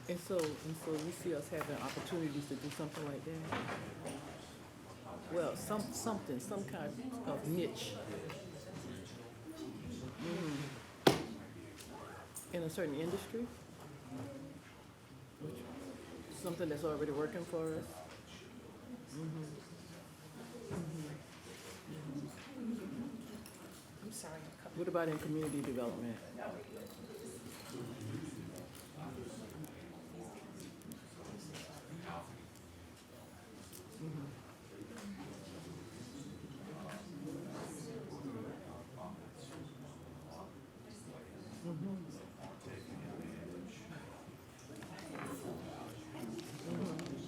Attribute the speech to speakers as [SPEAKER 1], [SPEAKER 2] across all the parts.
[SPEAKER 1] And so you see us having opportunities to do something like that? Well, some kind of niche in a certain industry, something that's already working for us.
[SPEAKER 2] I'm sorry.
[SPEAKER 1] What about in community development?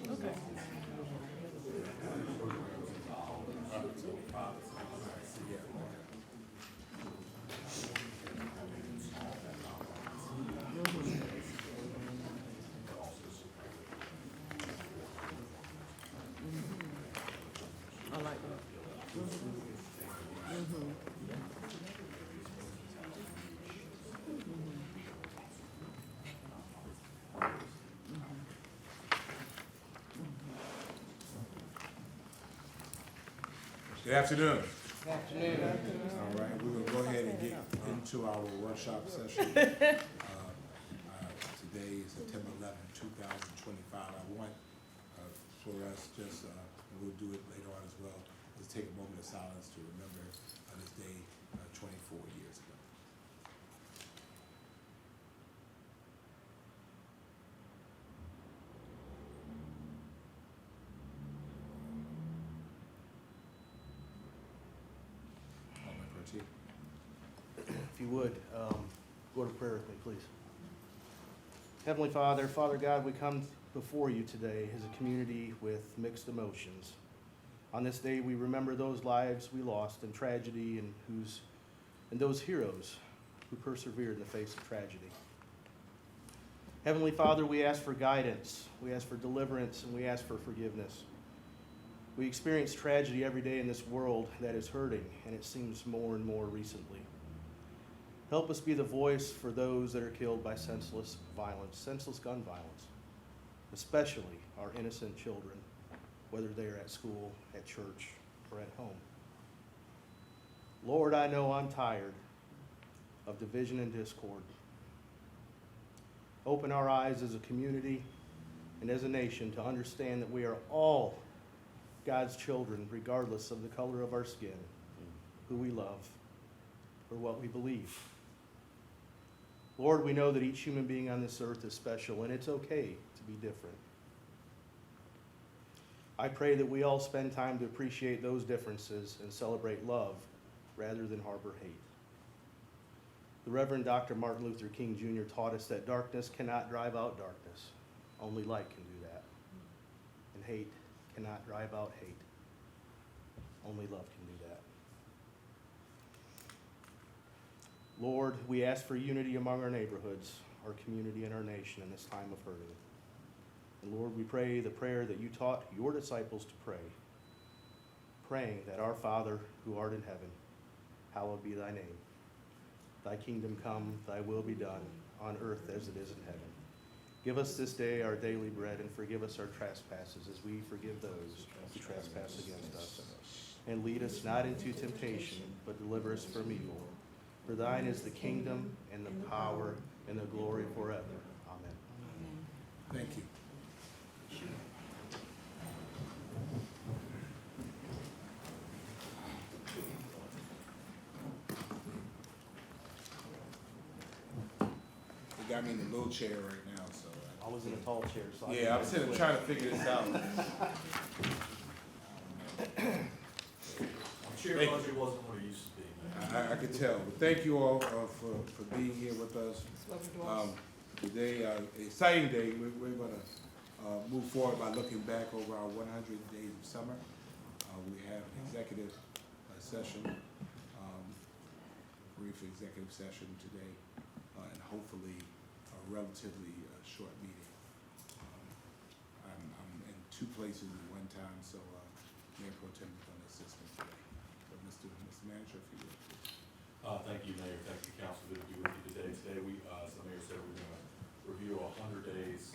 [SPEAKER 1] Okay. I like that.
[SPEAKER 3] Good afternoon.
[SPEAKER 2] Afternoon.
[SPEAKER 3] All right, we're gonna go ahead and get into our workshop session. Today is September 11, 2025. I want for us just, and we'll do it later on as well, is take a moment of silence to remember this day 24 years ago. Alderman Pertee.
[SPEAKER 4] If you would, go to prayer with me, please. Heavenly Father, Father God, we come before you today as a community with mixed emotions. On this day, we remember those lives we lost in tragedy and those heroes who persevered in the face of tragedy. Heavenly Father, we ask for guidance, we ask for deliverance, and we ask for forgiveness. We experience tragedy every day in this world that is hurting, and it seems more and more recently. Help us be the voice for those that are killed by senseless violence, senseless gun violence, especially our innocent children, whether they are at school, at church, or at home. Lord, I know I'm tired of division and discord. Open our eyes as a community and as a nation to understand that we are all God's children, regardless of the color of our skin, who we love, or what we believe. Lord, we know that each human being on this earth is special, and it's okay to be different. I pray that we all spend time to appreciate those differences and celebrate love rather than harbor hate. The Reverend Dr. Martin Luther King Jr. taught us that darkness cannot drive out darkness. Only light can do that. And hate cannot drive out hate. Only love can do that. Lord, we ask for unity among our neighborhoods, our community, and our nation in this time of hurting. And Lord, we pray the prayer that you taught your disciples to pray, praying that our Father who art in heaven, hallowed be thy name. Thy kingdom come, thy will be done, on earth as it is in heaven. Give us this day our daily bread, and forgive us our trespasses as we forgive those who trespass against us. And lead us not into temptation, but deliver us from evil. For thine is the kingdom, and the power, and the glory forever. Amen.
[SPEAKER 3] Thank you. You got me in the low chair right now, so.
[SPEAKER 4] I was in a tall chair, so
[SPEAKER 3] Yeah, I'm sitting trying to figure this out.
[SPEAKER 5] Chair
[SPEAKER 3] Thank you.
[SPEAKER 5] budget wasn't what it used to be.
[SPEAKER 3] I could tell, but thank you all for being here with us. Today, exciting day, we're gonna move forward by looking back over our 100 days of summer. We have an executive session, brief executive session today, and hopefully a relatively short meeting. I'm in two places at one time, so Mayor Pro Tem is gonna assist me today. But Mr. Manager, if you would, please.
[SPEAKER 5] Thank you, Mayor. Thank you, Council. Good to be with you today. Today, as the Mayor said, we're going to review 100 days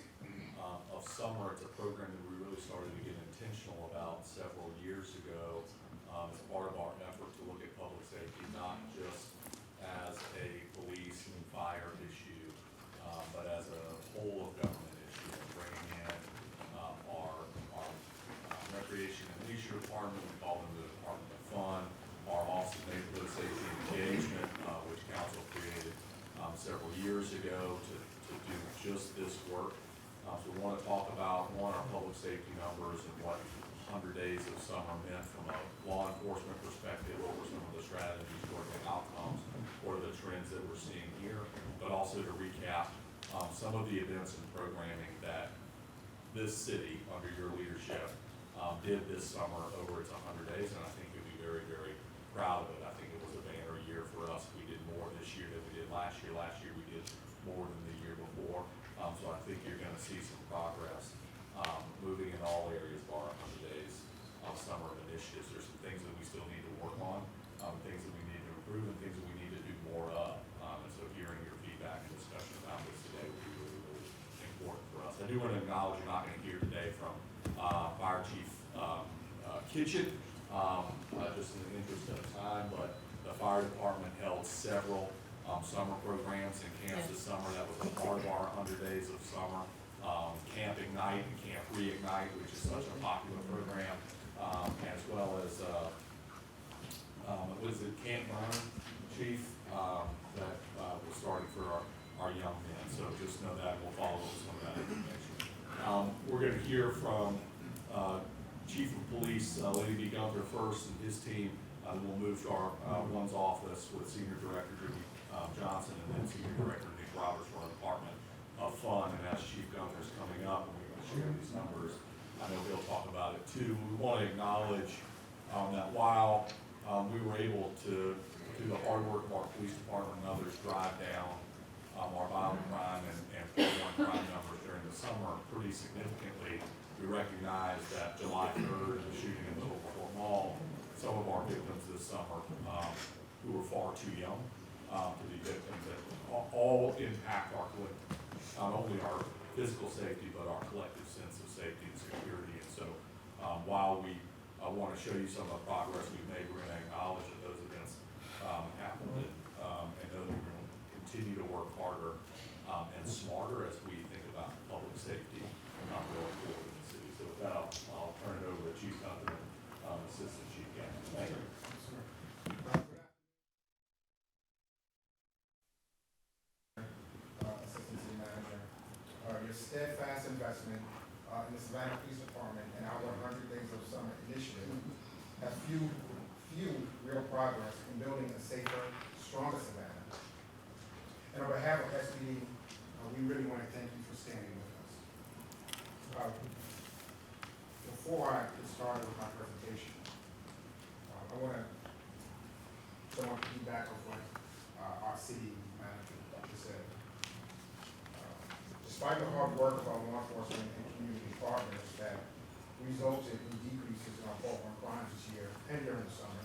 [SPEAKER 5] program that we really started to get intentional about several years ago as part of our effort to look at public safety, not just as a police and fire issue, but as a whole of government issue, bringing in our recreation and leisure department, we call them the Department of Fun, our Office of Neighborhood Safety and Engagement, which council created several years ago to do just this work. So we want to talk about, one, our public safety numbers and what 100 days of summer meant from a law enforcement perspective, what were some of the strategies, what are the outcomes, what are the trends that we're seeing here, but also to recap some of the events and programming that this city, under your leadership, did this summer over its 100 days, and I think you'll be very, very proud of it. I think it was a banner year for us. We did more this year than we did last year. Last year we did more than the year before. So I think you're going to see some progress moving in all areas of our 100 days of summer initiatives. There's some things that we still need to work on, things that we need to improve, and things that we need to do more of. And so hearing your feedback and discussion about this today would be really, really important for us. I do want to acknowledge you're not going to hear today from Fire Chief Kitchen, just in the interest of time, but the fire department held several summer programs and camps this summer. That was a part of our 100 days of summer. Camp Ignite and Camp Reignite, which is such a popular program, as well as was it Camp Burn, Chief, that was started for our young men. So just know that we'll follow up with some of that information. We're going to hear from Chief of Police Lady B. Gunther first and his team. We'll move to our one's office with Senior Director Jimmy Johnson and then Senior Director Nick Roberts for our Department of Fun. And as Chief Gunther's coming up and we're going to share these numbers, I know he'll talk about it too. We want to acknowledge that while we were able to do the hard work of our police department and others drive down our violent crime and one crime numbers during the summer pretty significantly, we recognize that July 3rd and the shooting in the Overport Mall, some of our victims this summer who were far too young to be victims that all impact our collective, not only our physical safety, but our collective sense of safety and security. And so while we want to show you some of the progress we've made, we're going to acknowledge that those events happened and know that we're going to continue to work harder and smarter as we think about public safety going forward in the city. So with that, I'll turn it over to Chief Gunther, Assistant Chief Captain. Thank you.
[SPEAKER 2] Assistant City Manager, your steadfast investment in the Savannah Police Department and our 100 Days of Summer initiative has fueled real progress in building a safer, stronger Savannah. And on behalf of SPD, we really want to thank you for standing with us. Before I get started with my presentation, I want to somewhat piggyback on what our city manager said. Despite the hard work of our law enforcement and community partners that resulted in decreases in our fault-run crimes this year and during the summer,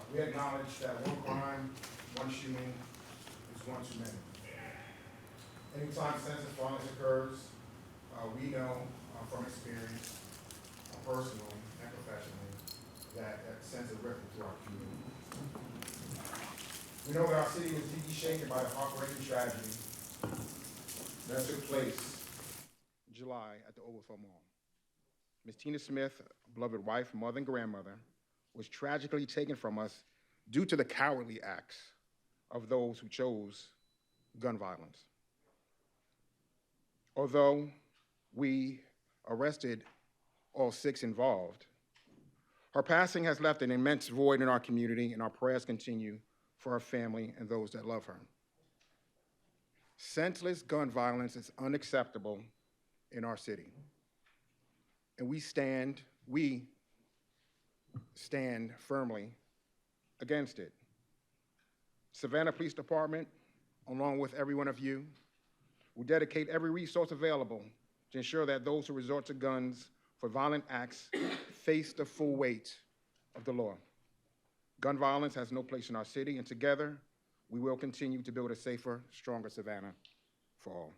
[SPEAKER 2] we acknowledge that one crime, one shooting is one too many. Anytime senseless violence occurs, we know from experience, personally and professionally, that sends a ripple through our community. We know that our city was deeply shaken by the heartbreaking tragedy that took place in July at the Overflow Mall. Ms. Tina Smith, a beloved wife, mother, and grandmother, was tragically taken from us due to the cowardly acts of those who chose gun violence. Although we arrested all 6 involved, her passing has left an immense void in our community, and our prayers continue for her family and those that love her. Senseless gun violence is unacceptable in our city, and we stand firmly against it. Savannah Police Department, along with every one of you, will dedicate every resource available to ensure that those who resort to guns for violent acts face the full weight of the law. Gun violence has no place in our city, and together, we will continue to build a safer, stronger Savannah for all.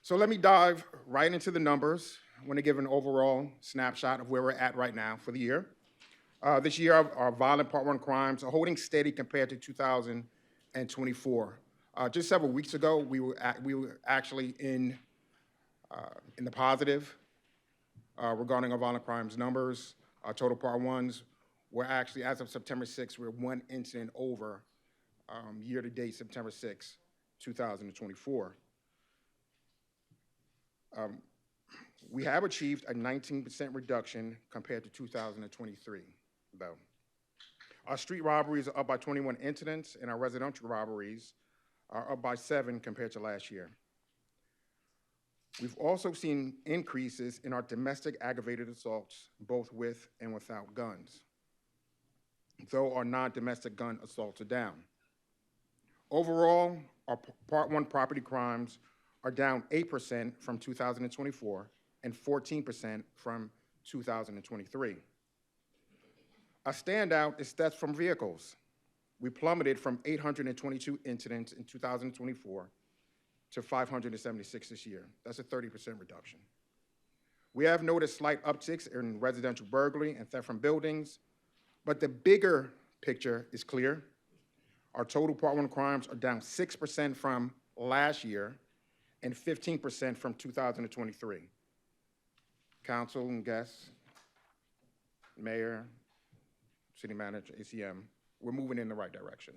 [SPEAKER 2] So let me dive right into the numbers. I want to give an overall snapshot of where we're at right now for the year. This year, our violent Part 1 crimes are holding steady compared to 2024. Just several weeks ago, we were actually in the positive regarding our violent crimes numbers. Our total Part 1s were actually, as of September 6th, we're one incident over year-to-date September 6th, 2024. We have achieved a 19% reduction compared to 2023, though. Our street robberies are up by 21 incidents, and our residential robberies are up by 7 compared to last year. We've also seen increases in our domestic aggravated assaults, both with and without guns, though our non-domestic gun assaults are down. Overall, our Part 1 property crimes are down 8% from 2024 and 14% from 2023. A standout is theft from vehicles. We plummeted from 822 incidents in 2024 to 576 this year. That's a 30% reduction. We have noticed slight upticks in residential burglary and theft from buildings, but the bigger picture is clear. Our total Part 1 crimes are down 6% from last year and 15% from 2023. Council and guests, mayor, city manager, ACM, we're moving in the right direction.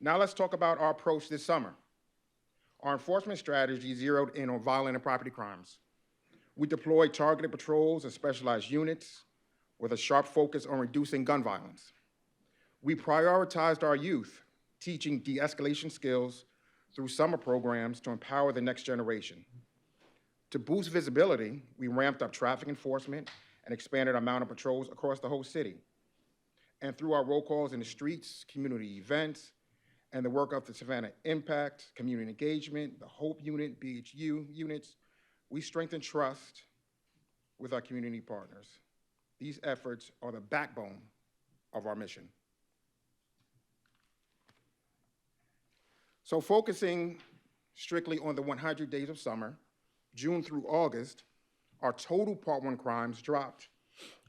[SPEAKER 2] Now let's talk about our approach this summer. Our enforcement strategy zeroed in on violent and property crimes. We deployed targeted patrols and specialized units with a sharp focus on reducing gun violence. We prioritized our youth, teaching de-escalation skills through summer programs to empower the next generation. To boost visibility, we ramped up traffic enforcement and expanded our amount of patrols across the whole city. And through our roll calls in the streets, community events, and the work of the Savannah Impact, Community Engagement, the Hope Unit, BHU units, we strengthen trust with our community partners. These efforts are the backbone of our mission. So focusing strictly on the 100 days of summer, June through August, our total Part 1 crimes dropped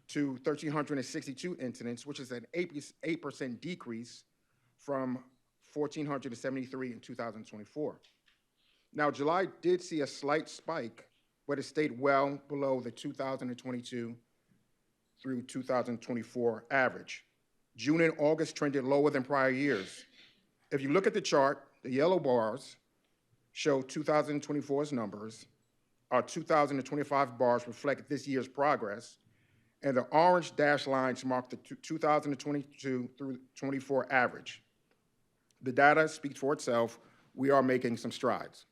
[SPEAKER 2] to 1,362 incidents, which is an 8% decrease from 1,473 in 2024. Now, July did see a slight spike, but it stayed well below the 2022 through 2024 average. June and August trended lower than prior years. If you look at the chart, the yellow bars show 2024's numbers. Our 2025 bars reflect this year's progress, and the orange dashed lines mark the 2022 through 24 average. The data speaks for itself. We are making some strides.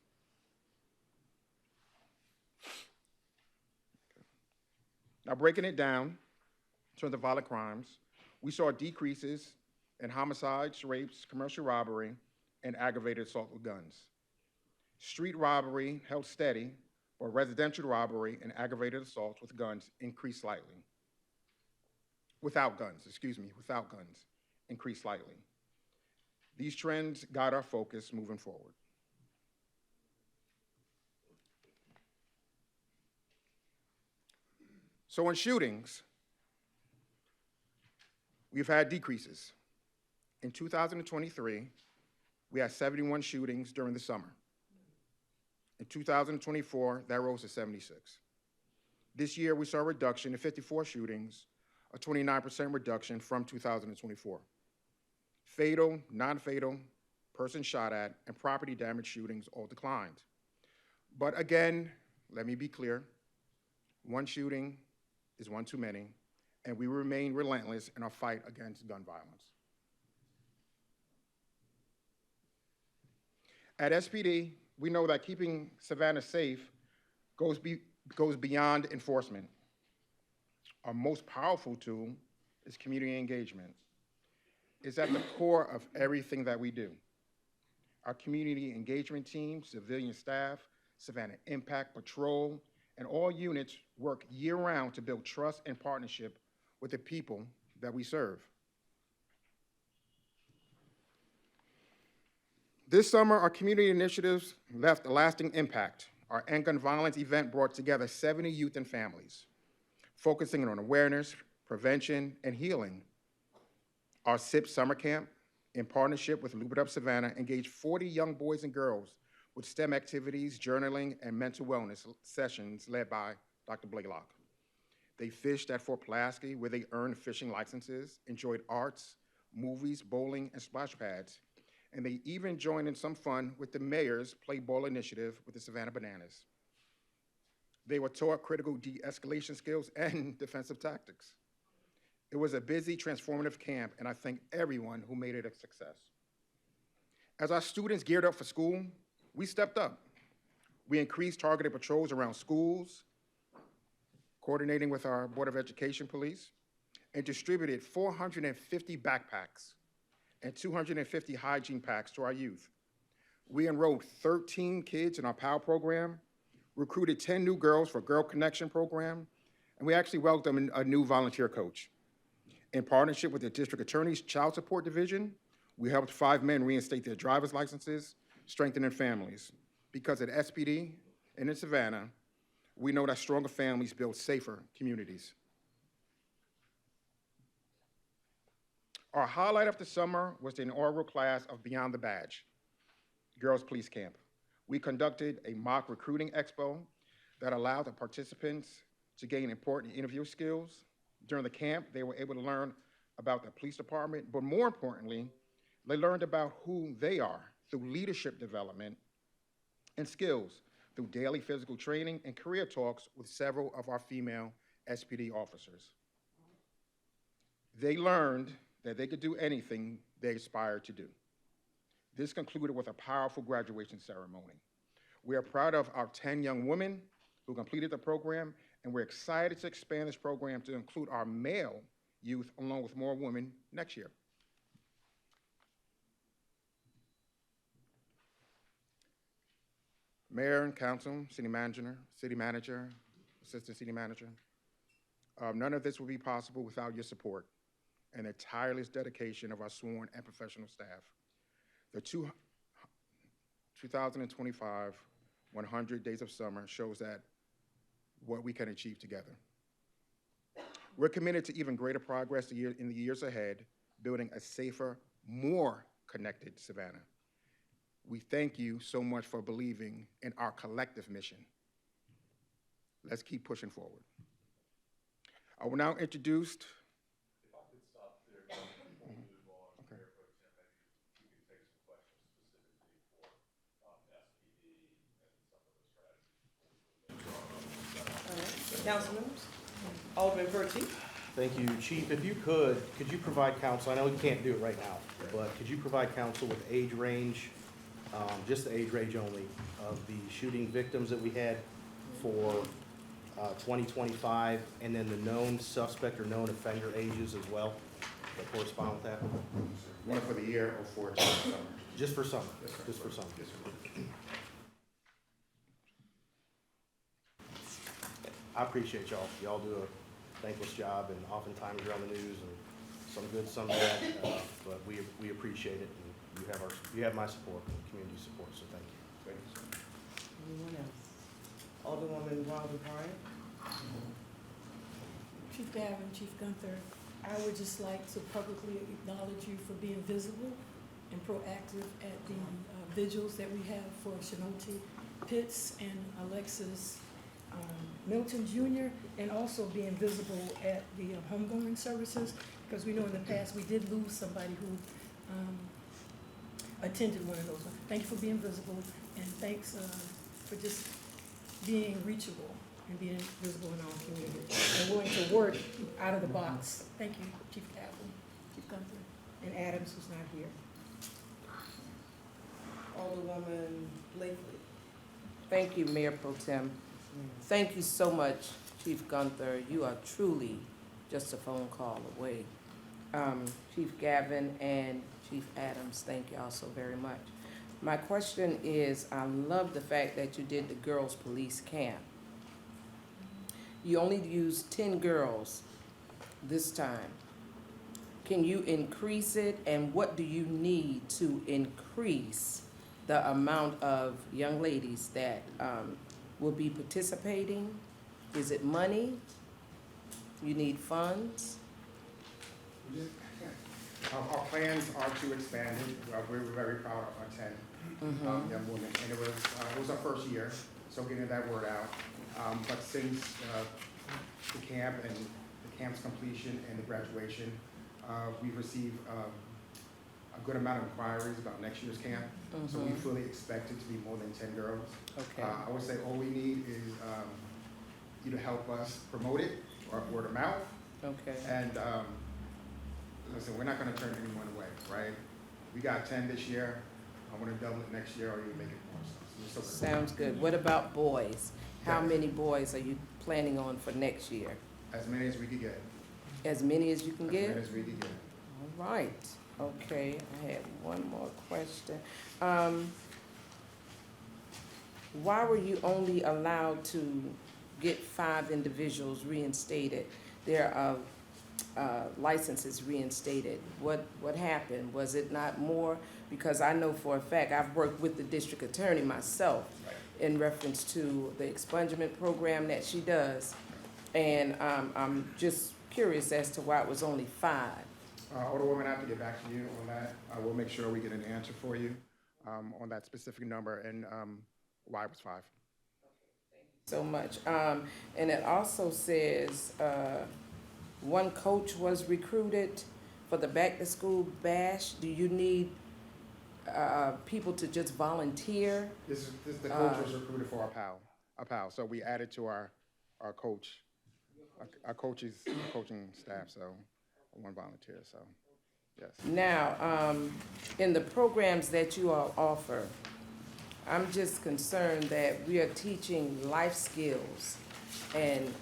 [SPEAKER 2] Now, breaking it down in terms of violent crimes, we saw decreases in homicides, rapes, commercial robbery, and aggravated assault with guns. Street robbery held steady, but residential robbery and aggravated assaults with guns increased slightly. Without guns, increased slightly. These trends guide our focus moving forward. So in shootings, we've had decreases. In 2023, we had 71 shootings during the summer. In 2024, that rose to 76. This year, we saw a reduction to 54 shootings, a 29% reduction from 2024. Fatal, non-fatal, person shot at, and property damage shootings all declined. But again, let me be clear, one shooting is one too many, and we remain relentless in our fight against gun violence. At SPD, we know that keeping Savannah safe goes beyond enforcement. Our most powerful tool is community engagement. It's at the core of everything that we do. Our community engagement team, civilian staff, Savannah Impact Patrol, and all units work year-round to build trust and partnership with the people that we serve. This summer, our community initiatives left a lasting impact. Our End Gun Violence event brought together 70 youth and families, focusing on awareness, prevention, and healing. Our SIP summer camp, in partnership with Loop It Up Savannah, engaged 40 young boys and girls with STEM activities, journaling, and mental wellness sessions led by Dr. Blaylock. They fished at Fort Pulaski, where they earned fishing licenses, enjoyed arts, movies, bowling, and splash pads, and they even joined in some fun with the mayor's Play Ball initiative with the Savannah Bananas. They were taught critical de-escalation skills and defensive tactics. It was a busy, transformative camp, and I thank everyone who made it a success. As our students geared up for school, we stepped up. We increased targeted patrols around schools, coordinating with our Board of Education police, and distributed 450 backpacks and 250 hygiene packs to our youth. We enrolled 13 kids in our POW program, recruited 10 new girls for Girl Connection program, and we actually welcomed a new volunteer coach. In partnership with the District Attorney's Child Support Division, we helped 5 men reinstate their driver's licenses, strengthening families. Because at SPD and in Savannah, we know that stronger families build safer communities. Our highlight of the summer was the inaugural class of Beyond the Badge, Girls Police Camp. We conducted a mock recruiting expo that allowed the participants to gain important interview skills. During the camp, they were able to learn about the police department, but more importantly, they learned about who they are through leadership development and skills through daily physical training and career talks with several of our female SPD officers. They learned that they could do anything they aspired to do. This concluded with a powerful graduation ceremony. We are proud of our 10 young women who completed the program, and we're excited to expand this program to include our male youth along with more women next year. Mayor and council, city manager, assistant city manager, none of this would be possible without your support and the tireless dedication of our sworn and professional staff. The 2025 100 Days of Summer shows that what we can achieve together. We're committed to even greater progress in the years ahead, building a safer, more connected Savannah. We thank you so much for believing in our collective mission. Let's keep pushing forward. I will now introduce.
[SPEAKER 5] If I could stop there, before we move on,
[SPEAKER 2] Okay.
[SPEAKER 5] Mayor Pro Tem, maybe you could take some questions specifically for SPD and some of the strategies.
[SPEAKER 1] Council members? Alderman Pertee?
[SPEAKER 4] Thank you, Chief. If you could you provide council, I know you can't do it right now, but could you provide council with age range, just the age range only, of the shooting victims that we had for 2025, and then the known suspect or known offender ages as well that correspond with that?
[SPEAKER 2] One for the year or for summer?
[SPEAKER 4] Just for summer, just for summer. I appreciate y'all. Y'all do a thankless job, and oftentimes you're on the news, and some good, some bad, but we appreciate it, and you have my support and community support, so thank you.
[SPEAKER 2] Thank you, sir.
[SPEAKER 1] Anyone else? Alderwoman Wilder Bryant?
[SPEAKER 6] Chief Gavin, Chief Gunther, I would just like to publicly acknowledge you for being visible and proactive at the vigils that we have for Shanote Pitts and Alexis Milton Jr., and also being visible at the homegoing services, because we know in the past we did lose somebody who attended one of those. Thank you for being visible, and thanks for just being reachable and being visible in our community and willing to work out of the box. Thank you, Chief Kaplan, Chief Gunther, and Adams, who's not here.
[SPEAKER 1] Alderwoman Blakely? Thank you, Mayor Pro Tem. Thank you so much, Chief Gunther. You are truly just a phone call away. Chief Gavin and Chief Adams, thank y'all so very much. My question is, I love the fact that you did the girls' police camp. You only used 10 girls this time. Can you increase it, and what do you need to increase the amount of young ladies that will be participating? Is it money? You need funds?
[SPEAKER 2] Our plans are to expand it. We're very proud of our 10 young women, and it was our first year, so getting that word out. But since the camp and the camp's completion and the graduation, we've received a good amount of inquiries about next year's camp. So we fully expect it to be more than 10 girls.
[SPEAKER 1] Okay.
[SPEAKER 2] I would say all we need is you to help us promote it, or word of mouth.
[SPEAKER 1] Okay.
[SPEAKER 2] And listen, we're not gonna turn anyone away, right? We got 10 this year. I wanna double it next year or even make it more. So we're so
[SPEAKER 1] Sounds good. What about boys? How
[SPEAKER 2] Yes.
[SPEAKER 1] many boys are you planning on for next year?
[SPEAKER 2] as many as we could get.
[SPEAKER 1] As many as you can
[SPEAKER 2] As
[SPEAKER 1] get?
[SPEAKER 2] many as we could get.
[SPEAKER 1] All right, okay, I had one more question. Why were you only allowed to get 5 individuals reinstated? Their licenses reinstated. What happened? Was it not more? Because I know for a fact, I've worked with the district attorney myself
[SPEAKER 2] Right.
[SPEAKER 1] in reference to the expungement program that she does. And I'm just curious as to why it was only 5.
[SPEAKER 2] Alderwoman, I have to get back to you on that. I will make sure we get an answer for you on that specific number and why it was 5.
[SPEAKER 1] So much. And it also says, one coach was recruited for the back-to-school bash. Do you need people to just volunteer?
[SPEAKER 2] This the coach was recruited for our PAL. So we added to our coach, our coaching staff, so one volunteer, so, yes.
[SPEAKER 1] Now, in the programs that you all offer, I'm just concerned that we are teaching life skills and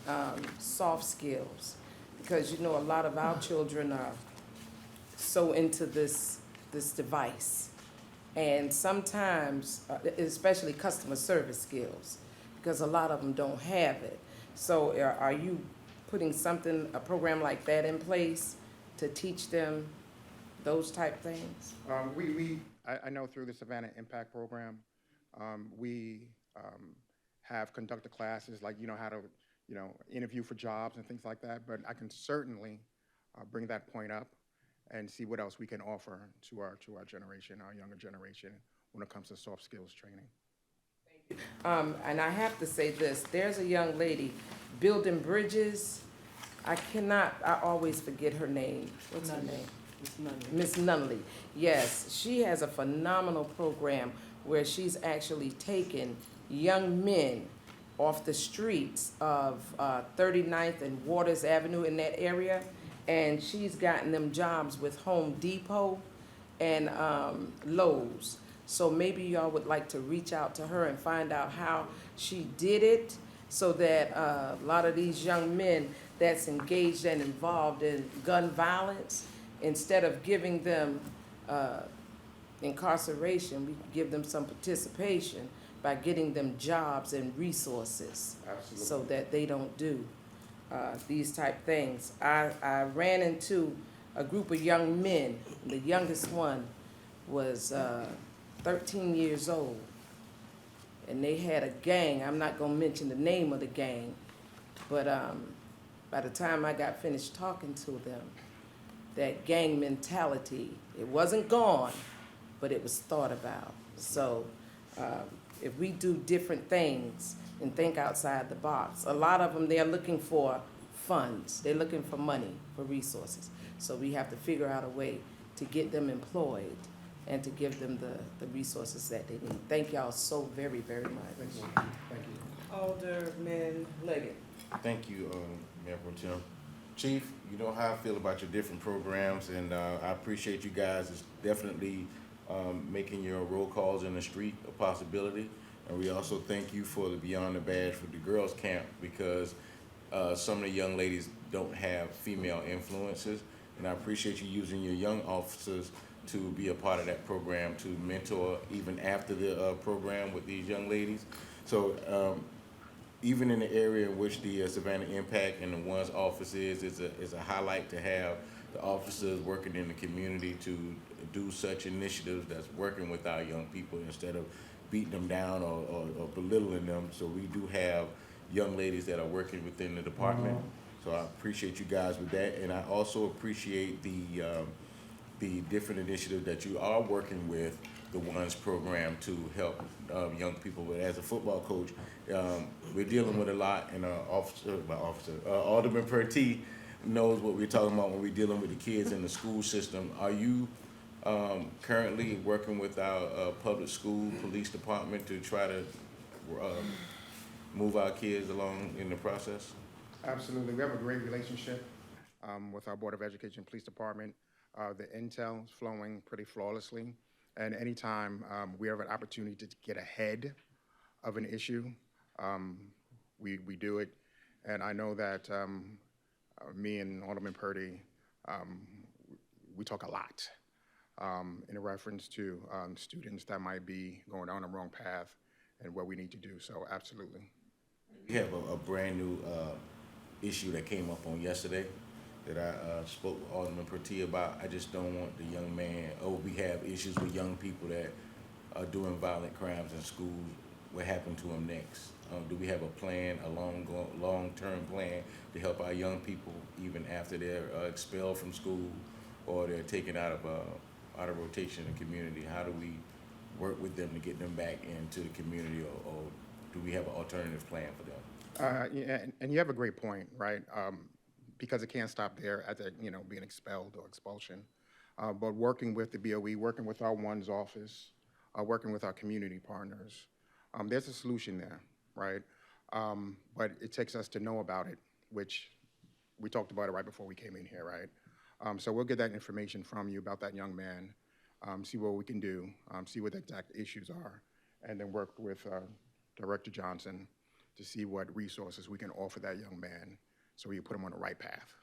[SPEAKER 1] soft skills, because you know a lot of our children are so into this device, and sometimes, especially customer service skills, because a lot of them don't have it. So are you putting a program like that in place to teach them those type things?
[SPEAKER 2] I know through the Savannah Impact Program, we have conducted classes, like, how to, interview for jobs and things like that, but I can certainly bring that point up and see what else we can offer to our generation, our younger generation, when it comes to soft skills training.
[SPEAKER 1] And I have to say this, there's a young lady building bridges. I always forget her name. What's her name? Miss Nunley. Yes, she has a phenomenal program where she's actually taken young men off the streets of 39th and Waters Avenue in that area, and she's gotten them jobs with Home Depot and Lowe's. So maybe y'all would like to reach out to her and find out how she did it, so that a lot of these young men that's engaged and involved in gun violence, instead of giving them incarceration, we can give them some participation by getting them jobs and resources.
[SPEAKER 2] Absolutely.
[SPEAKER 1] So that they don't do these type things. I ran into a group of young men. The youngest one was 13 years old. And they had a gang. I'm not gonna mention the name of the gang, but by the time I got finished talking to them, that gang mentality, it wasn't gone, but it was thought about. So if we do different things and think outside the box, a lot of them, they're looking for funds. They're looking for money, for resources. So we have to figure out a way to get them employed and to give them the resources that they need. Thank y'all so very, very much.
[SPEAKER 2] Thank you. Thank you.
[SPEAKER 1] Alderman Leggett.
[SPEAKER 7] Thank you, Mayor Pro Tem. Chief, you know how I feel about your different programs, and I appreciate you guys. It's definitely making your roll calls in the street a possibility. And we also thank you for the Beyond the Badge for the girls camp, because some of the young ladies don't have female influences. And I appreciate you using your young officers to be a part of that program, to mentor even after the program with these young ladies. So even in the area in which the Savannah Impact and the one's office is a highlight to have the officers working in the community to do such initiatives that's working with our young people instead of beating them down or belittling them. So we do have young ladies that are working within the department. So I appreciate you guys with that, and I also appreciate the different initiatives that you are working with the ONES program to help young people. But as a football coach, we're dealing with a lot, and Alderman Pertee knows what we're talking about when we're dealing with the kids in the school system. Are you currently working with our public school police department to try to move our kids along in the process?
[SPEAKER 2] Absolutely. We have a great relationship with our Board of Education Police Department. The intel is flowing pretty flawlessly. And anytime we have an opportunity to get ahead of an issue, we do it. And I know that me and Alderman Purdy, we talk a lot in reference to students that might be going down the wrong path and what we need to do. So absolutely.
[SPEAKER 7] We have a brand new issue that came up on yesterday that I spoke with Alderman Pertee about. I just don't want the young man, we have issues with young people that are doing violent crimes in school. What happened to them next? Do we have a plan, a long-term plan to help our young people even after they're expelled from school or they're taken out of rotation in the community? How do we work with them to get them back into the community, or do we have an alternative plan for them?
[SPEAKER 2] Yeah, and you have a great point, right? Because it can't stop there at the, being expelled or expulsion. But working with the BOE, working with our ONES office, working with our community partners, there's a solution there, right? But it takes us to know about it, which we talked about it right before we came in here, right? So we'll get that information from you about that young man, see what we can do, see what the exact issues are, and then work with Director Johnson to see what resources we can offer that young man so we can put him on the right path.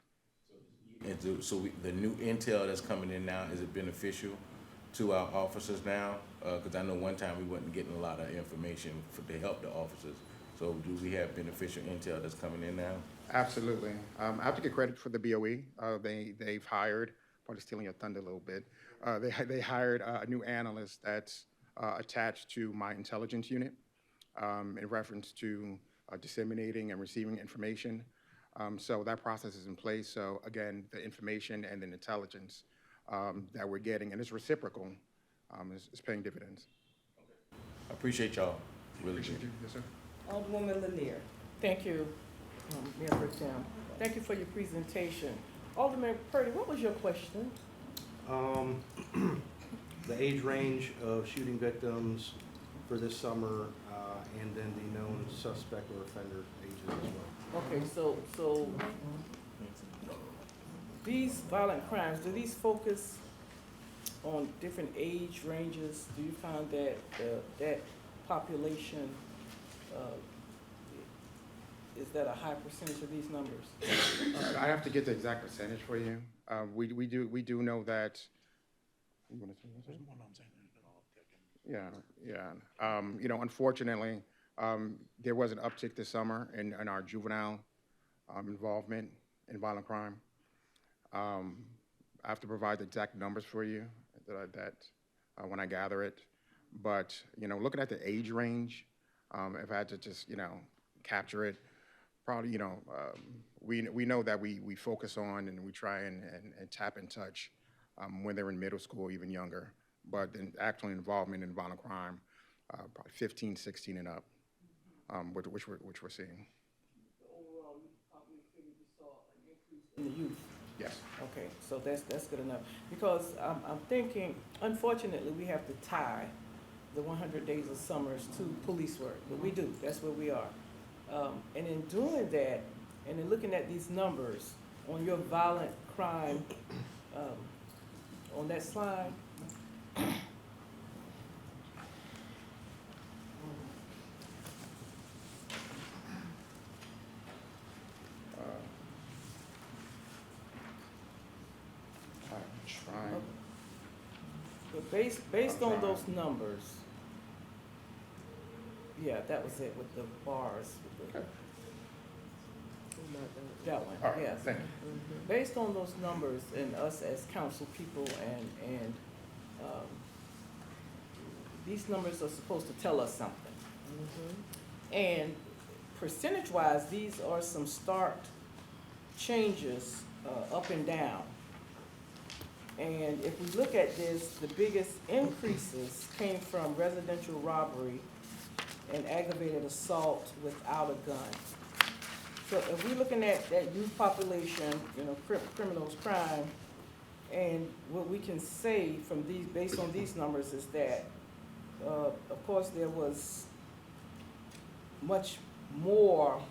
[SPEAKER 7] And the new intel that's coming in now, is it beneficial to our officers now? Because I know one time we wasn't getting a lot of information to help the officers. So do we have beneficial intel that's coming in now?
[SPEAKER 2] Absolutely. I have to get credit for the BOE. They've hired, probably stealing your thunder a little bit, they hired a new analyst that's attached to my intelligence unit in reference to disseminating and receiving information. So that process is in place. So again, the information and the intelligence that we're getting, and it's reciprocal, is paying dividends.
[SPEAKER 7] I appreciate y'all. Really
[SPEAKER 2] Appreciate
[SPEAKER 7] do.
[SPEAKER 2] you. Yes, sir.
[SPEAKER 1] Alderwoman Lanier. Thank you, Mayor Pro Tem. Thank you for your presentation. Alderman Purdy, what was your question?
[SPEAKER 4] The age range of shooting victims for this summer, and then the known suspect or offender ages as well.
[SPEAKER 1] Okay, so these violent crimes, do these focus on different age ranges? Do you find that that population, is that a high percentage of these numbers?
[SPEAKER 2] I have to get the exact percentage for you. We do know that. You wanna say something? Yeah. Unfortunately, there was an uptick this summer in our juvenile involvement in violent crime. I have to provide the exact numbers for you when I gather it. But looking at the age range, if I had to just capture it, probably we know that we focus on and we try and tap and touch when they're in middle school, even younger. But then actual involvement in violent crime, probably 15, 16 and up, which we're seeing.
[SPEAKER 1] Overall, you probably figured you saw an increase in the youth.
[SPEAKER 2] Yes.
[SPEAKER 1] Okay, so that's good enough. Because I'm thinking, unfortunately, we have to tie the 100 Days of Summers to police work, but we do, that's where we are. And in doing that, and in looking at these numbers on your violent crime, on that slide,
[SPEAKER 2] Trying.
[SPEAKER 1] but based on those numbers,
[SPEAKER 8] Yeah, that was it with the bars, with the, that
[SPEAKER 7] All
[SPEAKER 8] one,
[SPEAKER 7] right,
[SPEAKER 8] yes.
[SPEAKER 7] thank you.
[SPEAKER 8] Based on those numbers and us as council people and, these numbers are supposed to tell us something. And percentage-wise, these are some stark changes, up and down. And if we look at this, the biggest increases came from residential robbery and aggravated assault without a gun. So if we're looking at that youth population, you know, criminals, crime, and what we can say from these, based on these numbers is that, of course, there was much more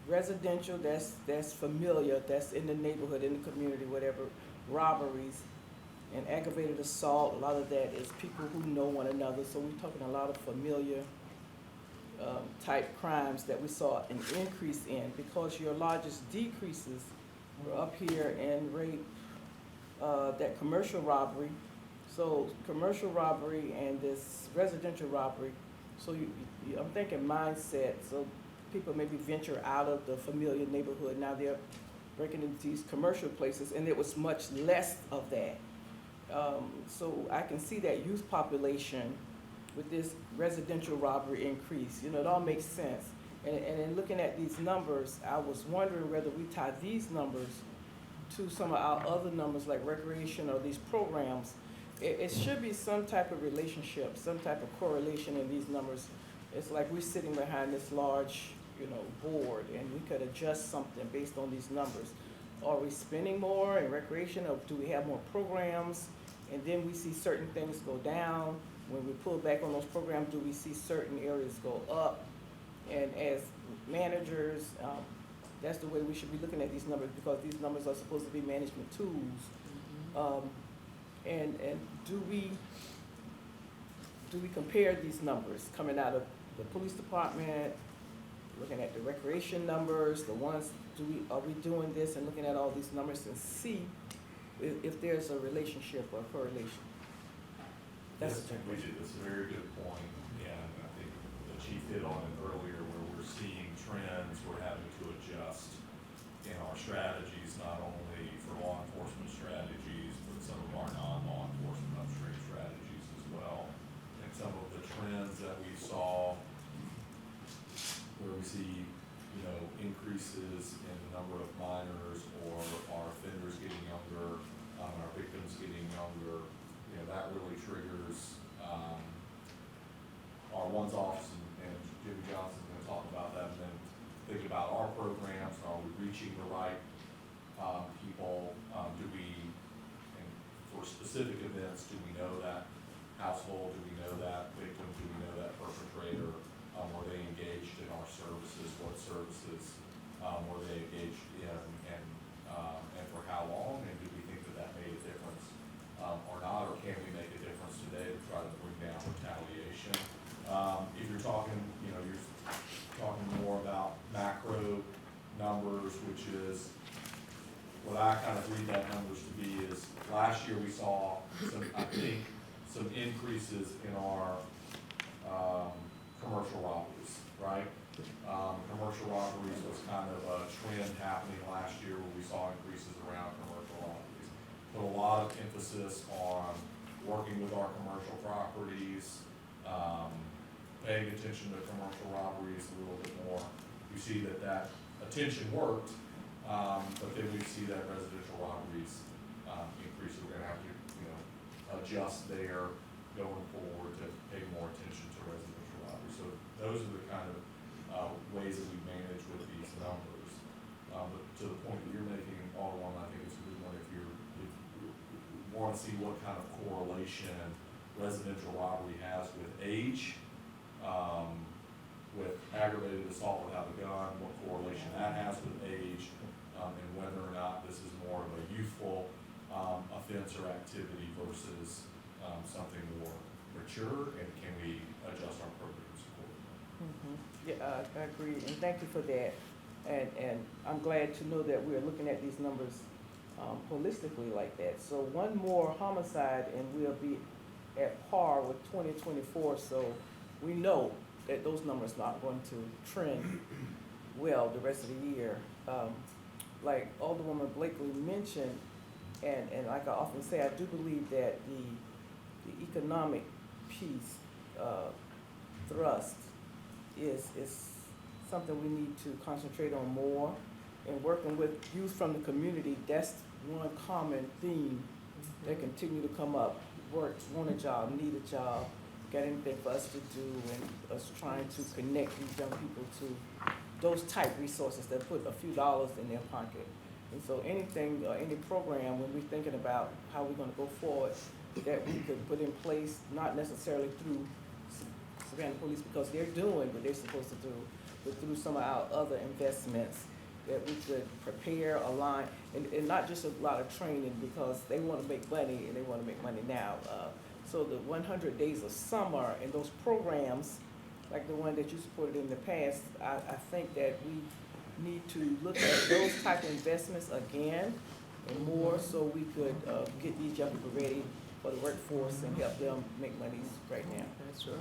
[SPEAKER 8] residential that's familiar, that's in the neighborhood, in the community, whatever, robberies and aggravated assault. A lot of that is people who know one another, so we're talking a lot of familiar type crimes that we saw an increase in, because your largest decreases were up here in rape, that commercial robbery. So commercial robbery and this residential robbery, so I'm thinking mindset, so people maybe venture out of the familiar neighborhood, now they're breaking into these commercial places, and there was much less of that. So I can see that youth population with this residential robbery increase, you know, it all makes sense. And in looking at these numbers, I was wondering whether we tie these numbers to some of our other numbers like recreation or these programs. It should be some type of relationship, some type of correlation in these numbers. It's like we're sitting behind this large, you know, board, and we could adjust something based on these numbers. Are we spending more in recreation, or do we have more programs? And then we see certain things go down. When we pull back on those programs, do we see certain areas go up? And as managers, that's the way we should be looking at these numbers, because these numbers are supposed to be management tools. And do we compare these numbers coming out of the police department, looking at the recreation numbers, the ones, are we doing this and looking at all these numbers and see if there's a relationship or correlation? That's
[SPEAKER 5] Yes, we did, that's a very good point, and I think the chief hit on it earlier, where we're seeing trends, we're having to adjust in our strategies, not only for law enforcement strategies, but some of our non-law enforcement upstream strategies as well. And some of the trends that we saw, where we see, you know, increases in the number of minors, or our offenders getting younger, our victims getting younger, you know, that really triggers, our one's office, and Jimmy Johnson's gonna talk about that, and then think about our programs, are we reaching the right, people, do we, and for specific events, do we know that household, do we know that victim, do we know that perpetrator, were they engaged in our services, what services, were they engaged in, and for how long, and do we think that that made a difference, or not, or can we make a difference today to try to bring down retaliation? If you're talking, you know, you're talking more about macro numbers, which is, what I kind of read that numbers to be is, last year we saw some, I think, some increases in our, commercial robberies, right? Commercial robberies was kind of a trend happening last year, where we saw increases around commercial robberies. Put a lot of emphasis on working with our commercial properties, paying attention to commercial robberies a little bit more. We see that attention worked, but then we see that residential robberies increase. We're gonna have to, you know, adjust there going forward to pay more attention to residential robberies. So those are the kind of ways that we manage with these numbers. But to the point that you're making, Alderman, I think it's a good one. If you want to see what kind of correlation residential robbery has with age, with aggravated assault without a gun, what correlation that has with age, and whether or not this is more of a youthful offense or activity versus something more mature, and can we adjust our programs accordingly?
[SPEAKER 8] Yeah, I agree, and thank you for that. And I'm glad to know that we're looking at these numbers holistically like that. So one more homicide and we'll be at par with 2024, so we know those numbers not going to trend well the rest of the year. Like Alderwoman Blakely mentioned, and like I often say, I do believe that the economic piece thrust is something we need to concentrate on more. And working with youth from the community, that's one common theme that continue to come up. Work, want a job, need a job, got anything for us to do, and us trying to connect these young people to those type resources that put a few dollars in their pocket. And so anything, any program, when we're thinking about how we're gonna go forward, that we could put in place, not necessarily through Savannah Police, because they're doing what they're supposed to do, but through some of our other investments, that we could prepare, align, and not just a lot of training, because they wanna make money, and they wanna make money now. So the 100 Days of Summer and those programs, like the one that you supported in the past, I think that we need to look at those type of investments again and more, so we could get these young people ready for the workforce and help them make money right now.
[SPEAKER 1] That's right.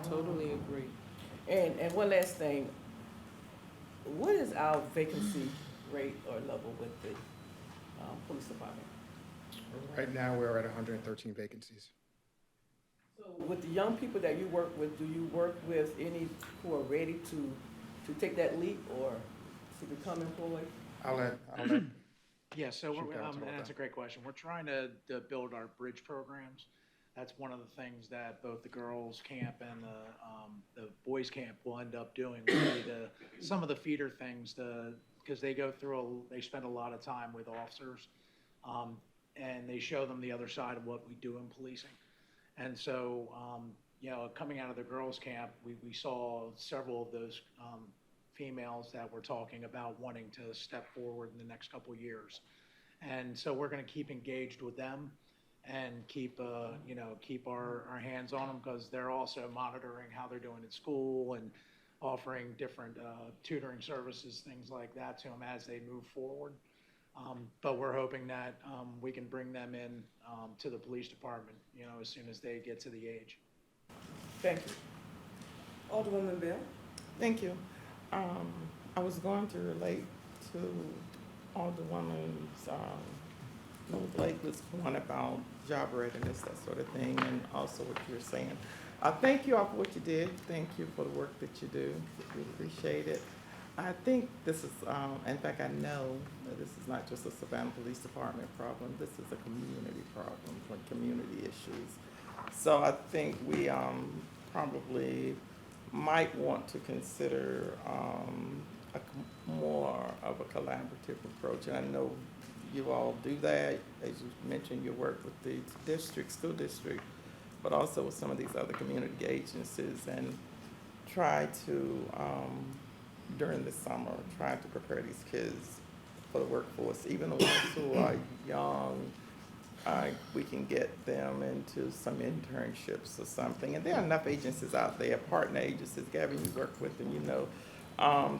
[SPEAKER 1] Totally agree.
[SPEAKER 8] And one last thing, what is our vacancy rate or level with the police department?
[SPEAKER 2] Right now, we're at 113 vacancies.
[SPEAKER 8] So with the young people that you work with, do you work with any who are ready to take that leap or to become employed?
[SPEAKER 2] I'll let
[SPEAKER 9] Yeah, so
[SPEAKER 2] Shoot
[SPEAKER 9] we're,
[SPEAKER 2] down to
[SPEAKER 9] and that's a
[SPEAKER 2] that.
[SPEAKER 9] great question. We're trying to build our bridge programs. That's one of the things that both the girls' camp and the boys' camp will end up doing. Will be some of the feeder things, because they go through, they spend a lot of time with officers, and they show them the other side of what we do in policing. And so, you know, coming out of the girls' camp, we saw several of those females that were talking about wanting to step forward in the next couple of years. And so we're going to keep engaged with them and keep, you know, keep our hands on them, because they're also monitoring how they're doing at school and offering different tutoring services, things like that to them as they move forward. But we're hoping that we can bring them in to the police department, you know, as soon as they get to the age.
[SPEAKER 8] Thank you. Alderwoman Bell?
[SPEAKER 10] Thank you. I was going to relate to Alderwoman's Blakely's point about job readiness, that sort of thing, and also what you were saying. Thank you all for what you did. Thank you for the work that you do. We appreciate it. I think this is, in fact, I know that this is not just a Savannah Police Department problem. This is a community problem for community issues. So I think we probably might want to consider more of a collaborative approach. And I know you all do that. As you mentioned, you work with the district, school district, but also with some of these other community agencies, and try to, during the summer, try to prepare these kids for the workforce, even the ones who are young. We can get them into some internships or something. And there are enough agencies out there, partner agencies, Gavin, you work with them, you know,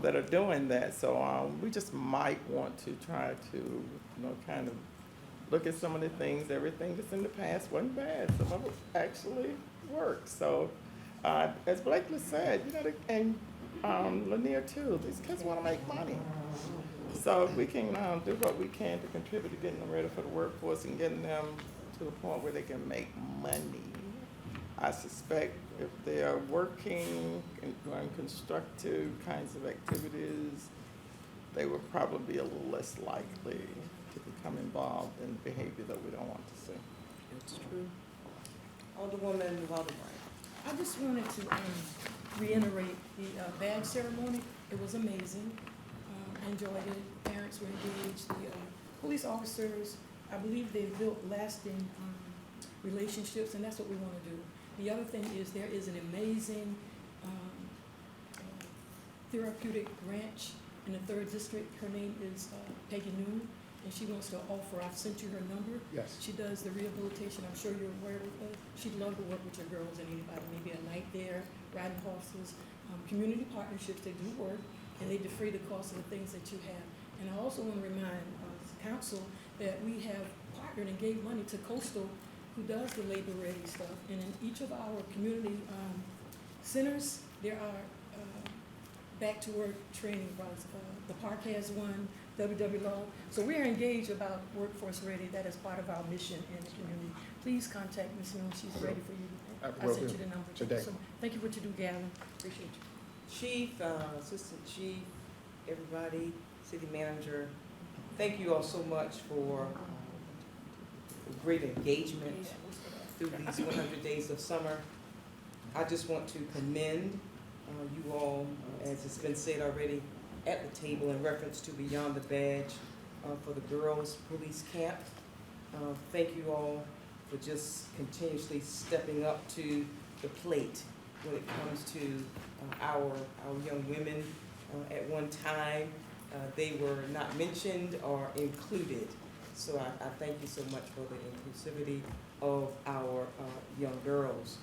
[SPEAKER 10] that are doing that. So we just might want to try to, you know, kind of look at some of the things. Everything that's in the past wasn't bad. Some of it actually worked. So as Blakely said, you know, and Lanier too, these kids want to make money. So if we can do what we can to contribute to getting them ready for the workforce and getting them to the point where they can make money, I suspect if they are working and doing constructive kinds of activities, they will probably be a little less likely to become involved in behavior that we don't want to see.
[SPEAKER 1] It's true. Alderwoman Waldemar.
[SPEAKER 6] I just wanted to reiterate the badge ceremony. It was amazing. I enjoyed it. Parents were engaged. The police officers, I believe they built lasting relationships, and that's what we want to do. The other thing is there is an amazing therapeutic ranch in the 3rd District. Her name is Peggy Noon, and she wants to offer, I've sent you her number.
[SPEAKER 2] Yes.
[SPEAKER 6] She does the rehabilitation. I'm sure you're aware of it. She'd love to work with your girls and anybody, maybe a night there, riding horses. Community partnerships, they do work, and they defray the cost of the things that you have. And I also want to remind council that we have partnered and gave money to Coastal, who does the labor ready stuff. And in each of our community centers, there are back-to-work training routes. The park has one, WW Law. So we are engaged about Workforce Ready. That is part of our mission in the community. Please contact Ms. Noon. She's ready for you. I
[SPEAKER 10] will
[SPEAKER 6] sent
[SPEAKER 10] do
[SPEAKER 6] you the number.
[SPEAKER 10] today.
[SPEAKER 6] So thank you for what you do, Gavin. Appreciate you.
[SPEAKER 1] Chief, Assistant Chief, everybody, City Manager, thank you all so much for great engagement through these 100 days of summer. I just want to commend you all, as it's been said already, at the table in reference to Beyond the Badge for the girls' police camp. Thank you all for just continuously stepping up to the plate when it comes to our young women. At one time, they were not mentioned or included. So I thank you so much for the inclusivity of our young girls.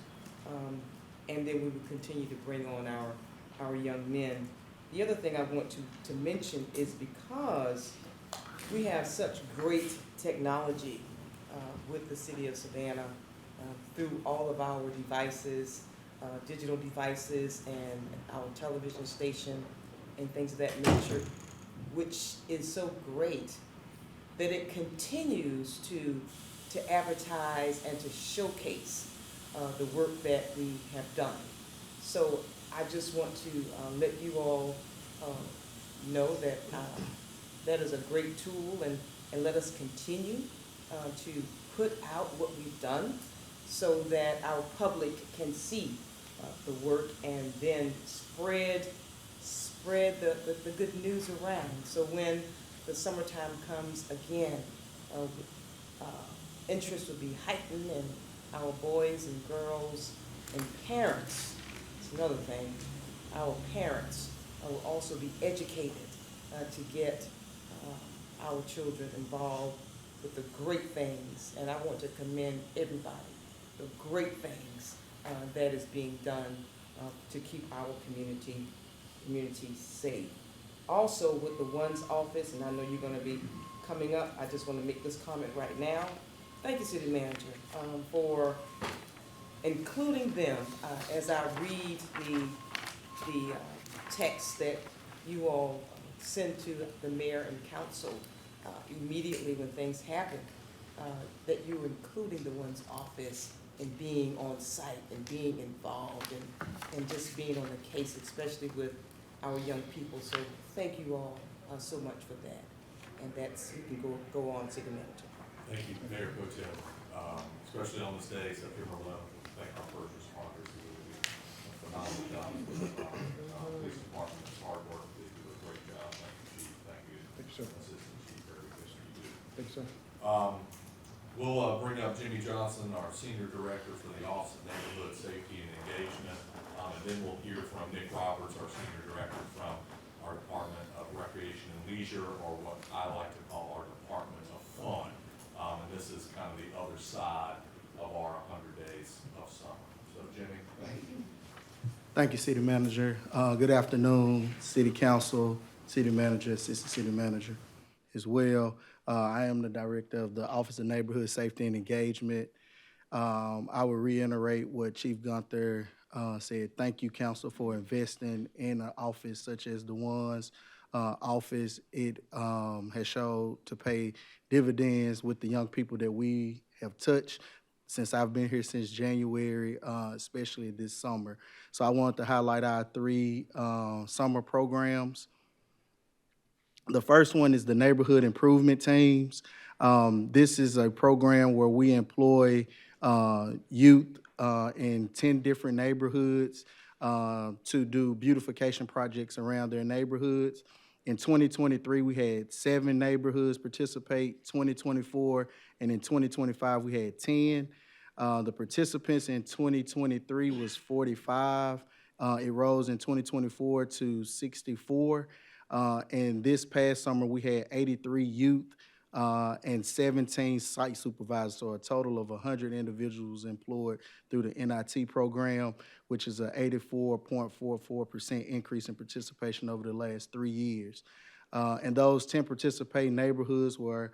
[SPEAKER 1] And then we will continue to bring on our young men. The other thing I want to mention is because we have such great technology with the city of Savannah through all of our devices, digital devices, and our television station and things of that nature, which is so great that it continues to advertise and to showcase the work that we have done. So I just want to let you all know that that is a great tool, and let us continue to put out what we've done so that our public can see the work and then spread the good news around. So when the summertime comes again, interest will be heightened, and our boys and girls and parents, it's another thing, our parents will also be educated to get our children involved with the great things. And I want to commend everybody, the great things that is being done to keep our community safe. Also with the ONE's office, and I know you're going to be coming up, I just want to make this comment right now. Thank you, City Manager, for including them as I read the text that you all send to the mayor and council immediately when things happen, that you're including the ONE's office and being on site and being involved and just being on the case, especially with our young people. So thank you all so much for that. And that's, you can go on, City Manager.
[SPEAKER 5] Thank you, Mayor Pro Tem. Especially on this day, September 11th, thank our first responders who do a phenomenal job with police department's hard work. They do a great job. Thank you, Chief. Thank you, Assistant Chief, for everything you do.
[SPEAKER 10] Thank you, sir.
[SPEAKER 5] We'll bring up Jimmy Johnson, our Senior Director for the Office of Neighborhood Safety and Engagement, and then we'll hear from Nick Roberts, our Senior Director from our Department of Recreation and Leisure, or what I like to call our Department of Fun. And this is kind of the other side of our 100 days of summer. So Jimmy, thank you.
[SPEAKER 4] Thank you, City Manager. Good afternoon, City Council, City Manager, Assistant City Manager as well. I am the Director of the Office of Neighborhood Safety and Engagement. I will reiterate what Chief Gunther said. Thank you, Council, for investing in an office such as the ONE's office. It has showed to pay dividends with the young people that we have touched since I've been here since January, especially this summer. So I wanted to highlight our 3 summer programs. The first one is the Neighborhood Improvement Teams. This is a program where we employ youth in 10 different neighborhoods to do beautification projects around their neighborhoods. In 2023, we had 7 neighborhoods participate, 2024, and in 2025, we had 10. The participants in 2023 was 45. It rose in 2024 to 64. And this past summer, we had 83 youth and 17 site supervisors, so a total of 100 individuals employed through the NIT program, which is an 84.44% increase in participation over the last 3 years. And those 10 participating neighborhoods were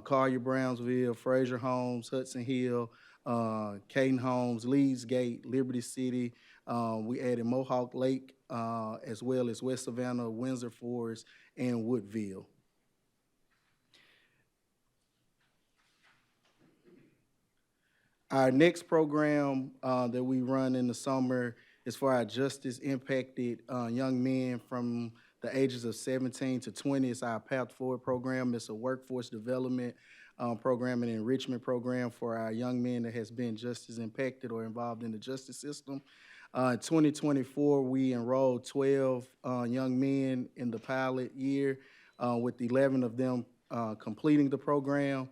[SPEAKER 4] Collier, Brownsville, Fraser Homes, Hudson Hill, Caden Homes, Leeds Gate, Liberty City, We added Mohawk Lake, as well as West Savannah, Windsor Forest, and Woodville. Our next program that we run in the summer is for our justice-impacted young men from the ages of 17 to 20. It's our Path Forward program. It's a workforce development program and enrichment program for our young men that has been justice impacted or involved in the justice system. In 2024, we enrolled 12 young men in the pilot year, with 11 of them completing the program.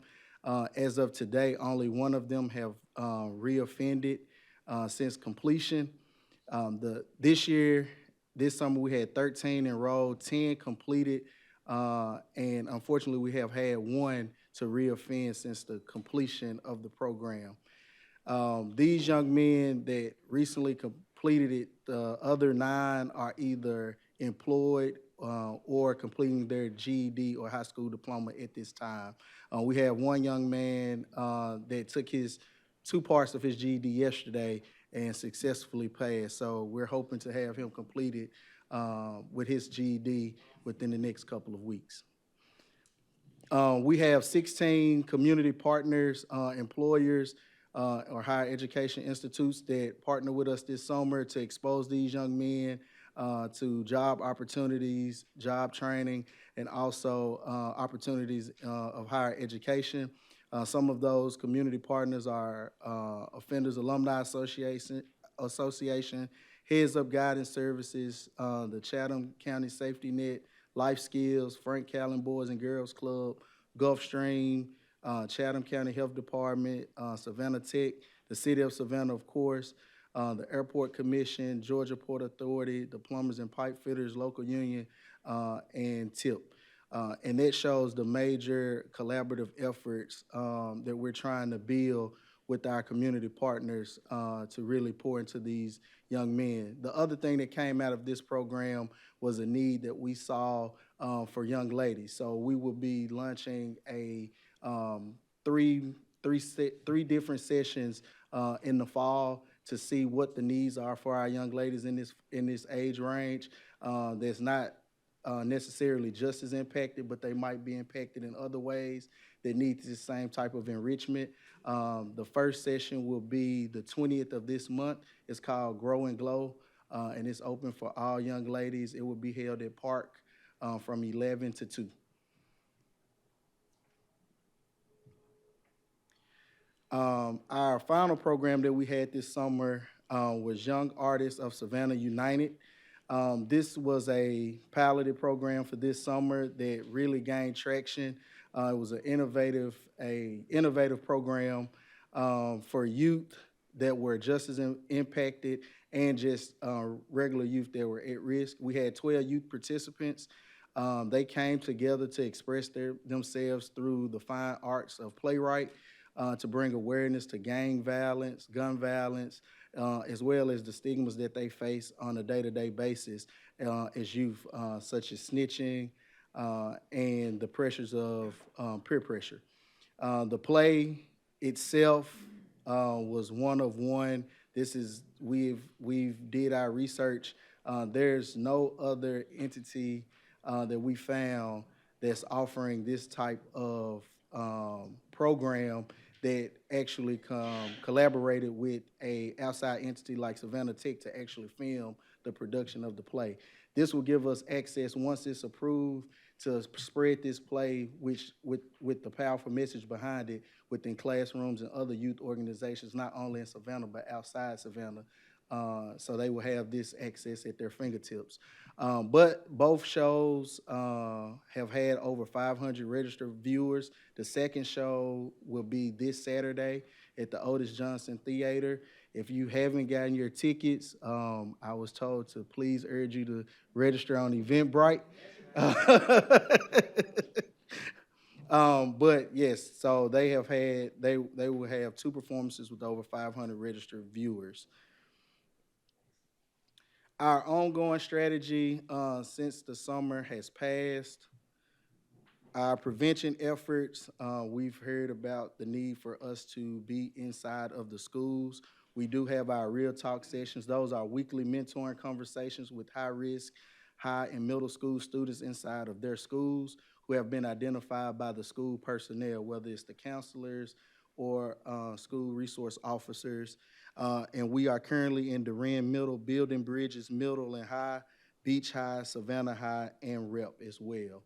[SPEAKER 4] As of today, only one of them have reoffended since completion. This summer, we had 13 enrolled, 10 completed, and unfortunately, we have had one to reoffend since the completion of the program. These young men that recently completed it, the other 9 are either employed or completing their GED or high school diploma at this time. We have one young man that took his 2 parts of his GED yesterday and successfully passed. So we're hoping to have him completed with his GED within the next couple of weeks. We have 16 community partners, employers, or higher education institutes that partner with us this summer to expose these young men to job opportunities, job training, and also opportunities of higher education. Some of those community partners are Offenders Alumni Association, Heads Up Guidance Services, the Chatham County Safety Net, Life Skills, Frank Callen Boys and Girls Club, Gulfstream, Chatham County Health Department, Savannah Tech, the City of Savannah, of course, the Airport Commission, Georgia Port Authority, the Plumbers and Pipe Fitters Local Union, and TIP. And that shows the major collaborative efforts that we're trying to build with our community partners to really pour into these young men. The other thing that came out of this program was a need that we saw for young ladies. So we will be launching a three different sessions in the fall to see what the needs are for our young ladies in this age range. That's not necessarily just as impacted, but they might be impacted in other ways that need the same type of enrichment. The first session will be the 20th of this month. It's called Grow and Glow, and it's open for all young ladies. It will be held at Park from 11 to 2. Our final program that we had this summer was Young Artists of Savannah United. This was a piloted program for this summer that really gained traction. It was an innovative program for youth that were just as impacted and just regular youth that were at risk. We had 12 youth participants. They came together to express themselves through the fine arts of playwright, to bring awareness to gang violence, gun violence, as well as the stigmas that they face on a day-to-day basis as youth, such as snitching and the pressures of peer pressure. The play itself was one of one. We've did our research. There's no other entity that we found that's offering this type of program that actually collaborated with a outside entity like Savannah Tech to actually film the production of the play. This will give us access, once it's approved, to spread this play with the powerful message behind it within classrooms and other youth organizations, not only in Savannah, but outside Savannah. So they will have this access at their fingertips. But both shows have had over 500 registered viewers. The second show will be this Saturday at the Otis Johnson Theater. If you haven't gotten your tickets, I was told to please urge you to register on Eventbrite. But yes, so they will have 2 performances with over 500 registered viewers. Our ongoing strategy since the summer has passed, our prevention efforts, we've heard about the need for us to be inside of the schools. We do have our Real Talk sessions. Those are weekly mentoring conversations with high-risk, high and middle school students inside of their schools who have been identified by the school personnel, whether it's the counselors or school resource officers. And we are currently in Durand Middle, Building Bridges Middle and High, Beach High, Savannah High, and Rep as well.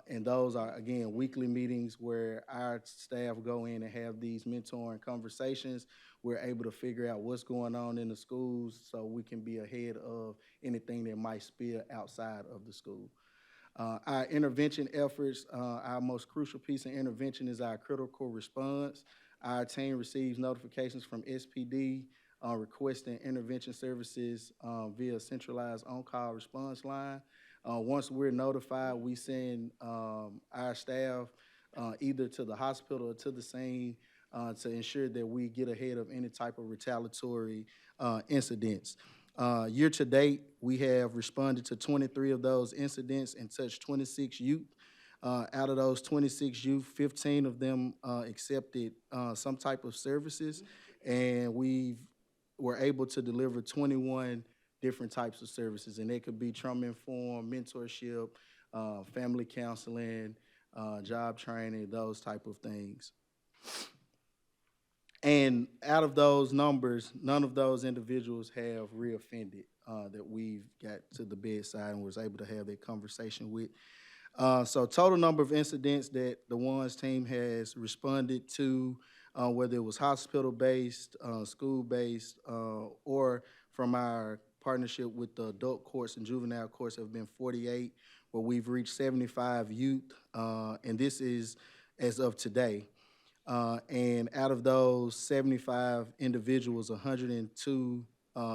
[SPEAKER 4] And those are, again, weekly meetings where our staff go in and have these mentoring conversations. We're able to figure out what's going on in the schools so we can be ahead of anything that might spill outside of the school. Our intervention efforts, our most crucial piece of intervention is our critical response. Our team receives notifications from SPD requesting intervention services via centralized on-call response line. Once we're notified, we send our staff either to the hospital or to the scene to ensure that we get ahead of any type of retaliatory incidents. Year to date, we have responded to 23 of those incidents and touched 26 youth. Out of those 26 youth, 15 of them accepted some type of services, and we were able to deliver 21 different types of services, and they could be trauma-informed, mentorship, family counseling, job training, those type of things. And out of those numbers, none of those individuals have reoffended that we've got to the bedside and was able to have that conversation with. So total number of incidents that the WANS team has responded to, whether it was hospital-based, school-based, or from our partnership with the adult courts and juvenile courts have been 48, where we've reached 75 youth, and this is as of today. And out of those 75 individuals, 102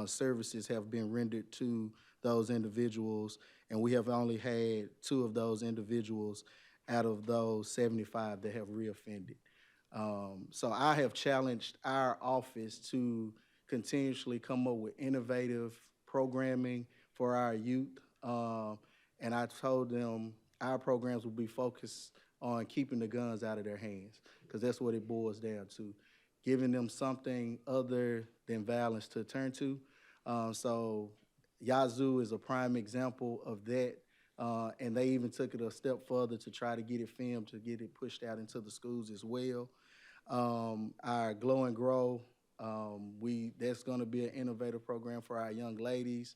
[SPEAKER 4] services have been rendered to those individuals, and we have only had 2 of those individuals out of those 75 that have reoffended. So I have challenged our office to continuously come up with innovative programming for our youth, and I told them our programs will be focused on keeping the guns out of their hands, because that's what it boils down to, giving them something other than violence to turn to. So Yazoo is a prime example of that, and they even took it a step further to try to get it filmed, to get it pushed out into the schools as well. Our Glow and Grow, that's going to be an innovative program for our young ladies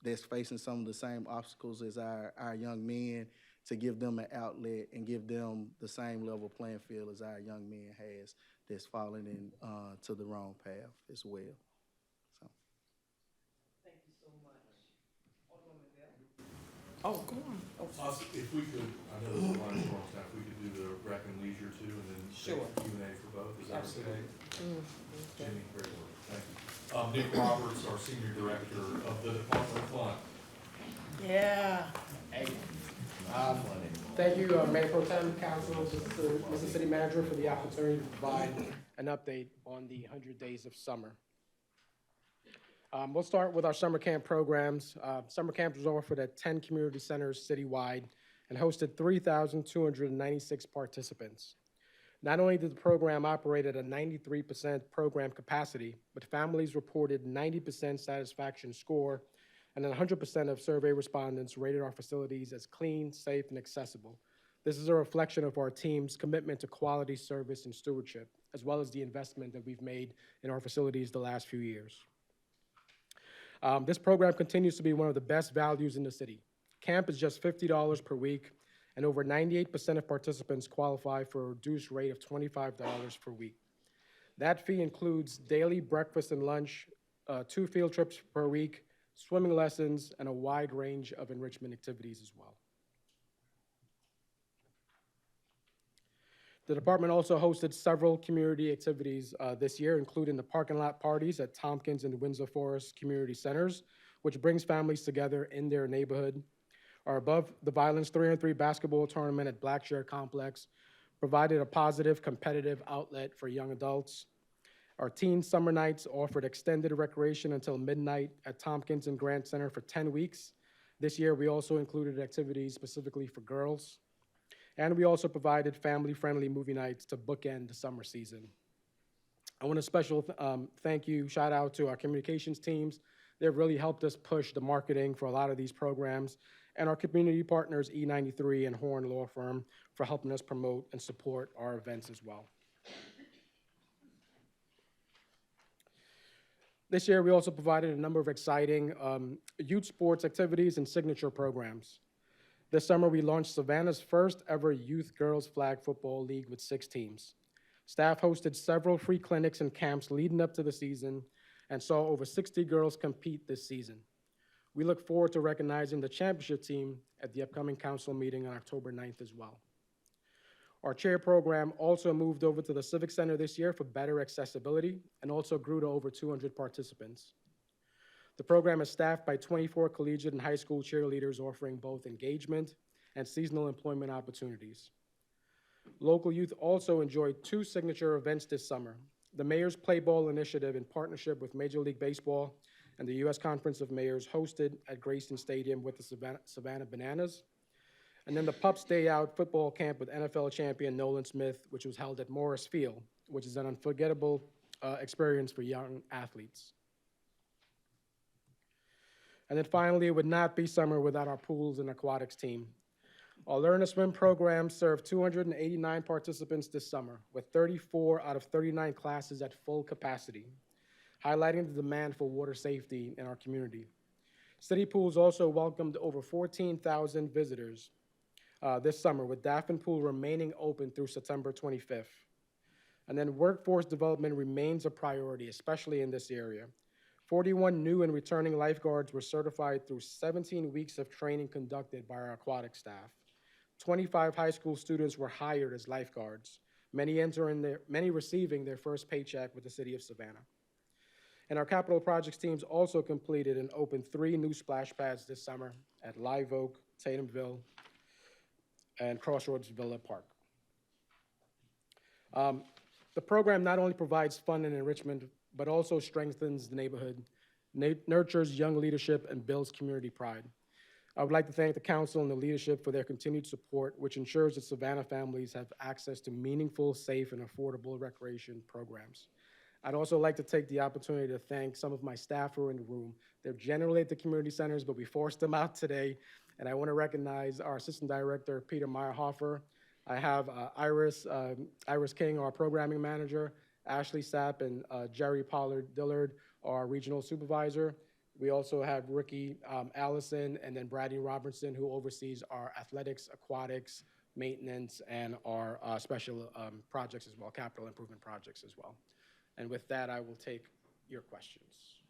[SPEAKER 4] that's facing some of the same obstacles as our young men, to give them an outlet and give them the same level playing field as our young men has that's falling in to the wrong path as well. So.
[SPEAKER 1] Thank you so much. Oh, go on. Oh,
[SPEAKER 5] If we could, I know there's a lot of strong staff, we could do the rec and leisure too, and then take
[SPEAKER 1] Sure.
[SPEAKER 5] Q&A for both, is that okay?
[SPEAKER 1] okay.
[SPEAKER 5] Jenny, great work, thank you. Nick Roberts, our Senior Director of the Department of Fun.
[SPEAKER 11] Yeah. Thank you, Mayor Pro Tem, Council, Mr. City Manager, for the opportunity to provide an update on the 100 Days of Summer. We'll start with our summer camp programs. Summer camp was offered at 10 community centers citywide and hosted 3,296 participants. Not only did the program operate at a 93% program capacity, but families reported 90% satisfaction score, and 100% of survey respondents rated our facilities as clean, safe, and accessible. This is a reflection of our team's commitment to quality service and stewardship, as well as the investment that we've made in our facilities the last few years. This program continues to be one of the best values in the city. Camp is just $50 per week, and over 98% of participants qualify for a reduced rate of $25 per week. That fee includes daily breakfast and lunch, 2 field trips per week, swimming lessons, and a wide range of enrichment activities as well. The department also hosted several community activities this year, including the parking lot parties at Tompkins and Windsor Forest Community Centers, which brings families together in their neighborhood. Our Above the Violence 3-on-3 basketball tournament at Blackshare Complex provided a positive, competitive outlet for young adults. Our teen summer nights offered extended recreation until midnight at Tompkins and Grant Center for 10 weeks. This year, we also included activities specifically for girls. And we also provided family-friendly movie nights to bookend the summer season. I want a special thank you, shout out to our communications teams. They've really helped us push the marketing for a lot of these programs, and our community partners, E93 and Horn Law Firm, for helping us promote and support our events as well. This year, we also provided a number of exciting youth sports activities and signature programs. This summer, we launched Savannah's first ever Youth Girls Flag Football League with 6 teams. Staff hosted several free clinics and camps leading up to the season and saw over 60 girls compete this season. We look forward to recognizing the championship team at the upcoming council meeting on October 9th as well. Our chair program also moved over to the Civic Center this year for better accessibility and also grew to over 200 participants. The program is staffed by 24 collegiate and high school cheerleaders offering both engagement and seasonal employment opportunities. Local youth also enjoyed 2 signature events this summer. The Mayor's Play Ball Initiative, in partnership with Major League Baseball and the U.S. Conference of Mayors, hosted at Grayson Stadium with the Savannah Bananas. And then the Pups Day Out football camp with NFL champion Nolan Smith, which was held at Morris Field, which is an unforgettable experience for young athletes. And then finally, it would not be summer without our pools and aquatics team. Our Learn to Swim program served 289 participants this summer, with 34 out of 39 classes at full capacity, highlighting the demand for water safety in our community. City Pools also welcomed over 14,000 visitors this summer, with Daffin Pool remaining open through September 25th. And then workforce development remains a priority, especially in this area. 41 new and returning lifeguards were certified through 17 weeks of training conducted by our aquatic staff. 25 high school students were hired as lifeguards, many receiving their first paycheck with the city of Savannah. And our capital projects teams also completed and opened 3 new splash pads this summer at Live Oak, Tatumville, and Crossroads Villa Park. The program not only provides fun and enrichment, but also strengthens the neighborhood, nurtures young leadership, and builds community pride. I would like to thank the council and the leadership for their continued support, which ensures that Savannah families have access to meaningful, safe, and affordable recreation programs. I'd also like to take the opportunity to thank some of my staff who are in the room. They're generally at the community centers, but we forced them out today. And I want to recognize our Assistant Director, Peter Meyerhofer. I have Iris King, our Programming Manager, Ashley Sapp, and Jerry Pollard Dillard, our Regional Supervisor. We also have Ricky Allison, and then Bradley Robertson, who oversees our athletics, aquatics, maintenance, and our special projects as well, capital improvement projects as well. And with that, I will take your questions.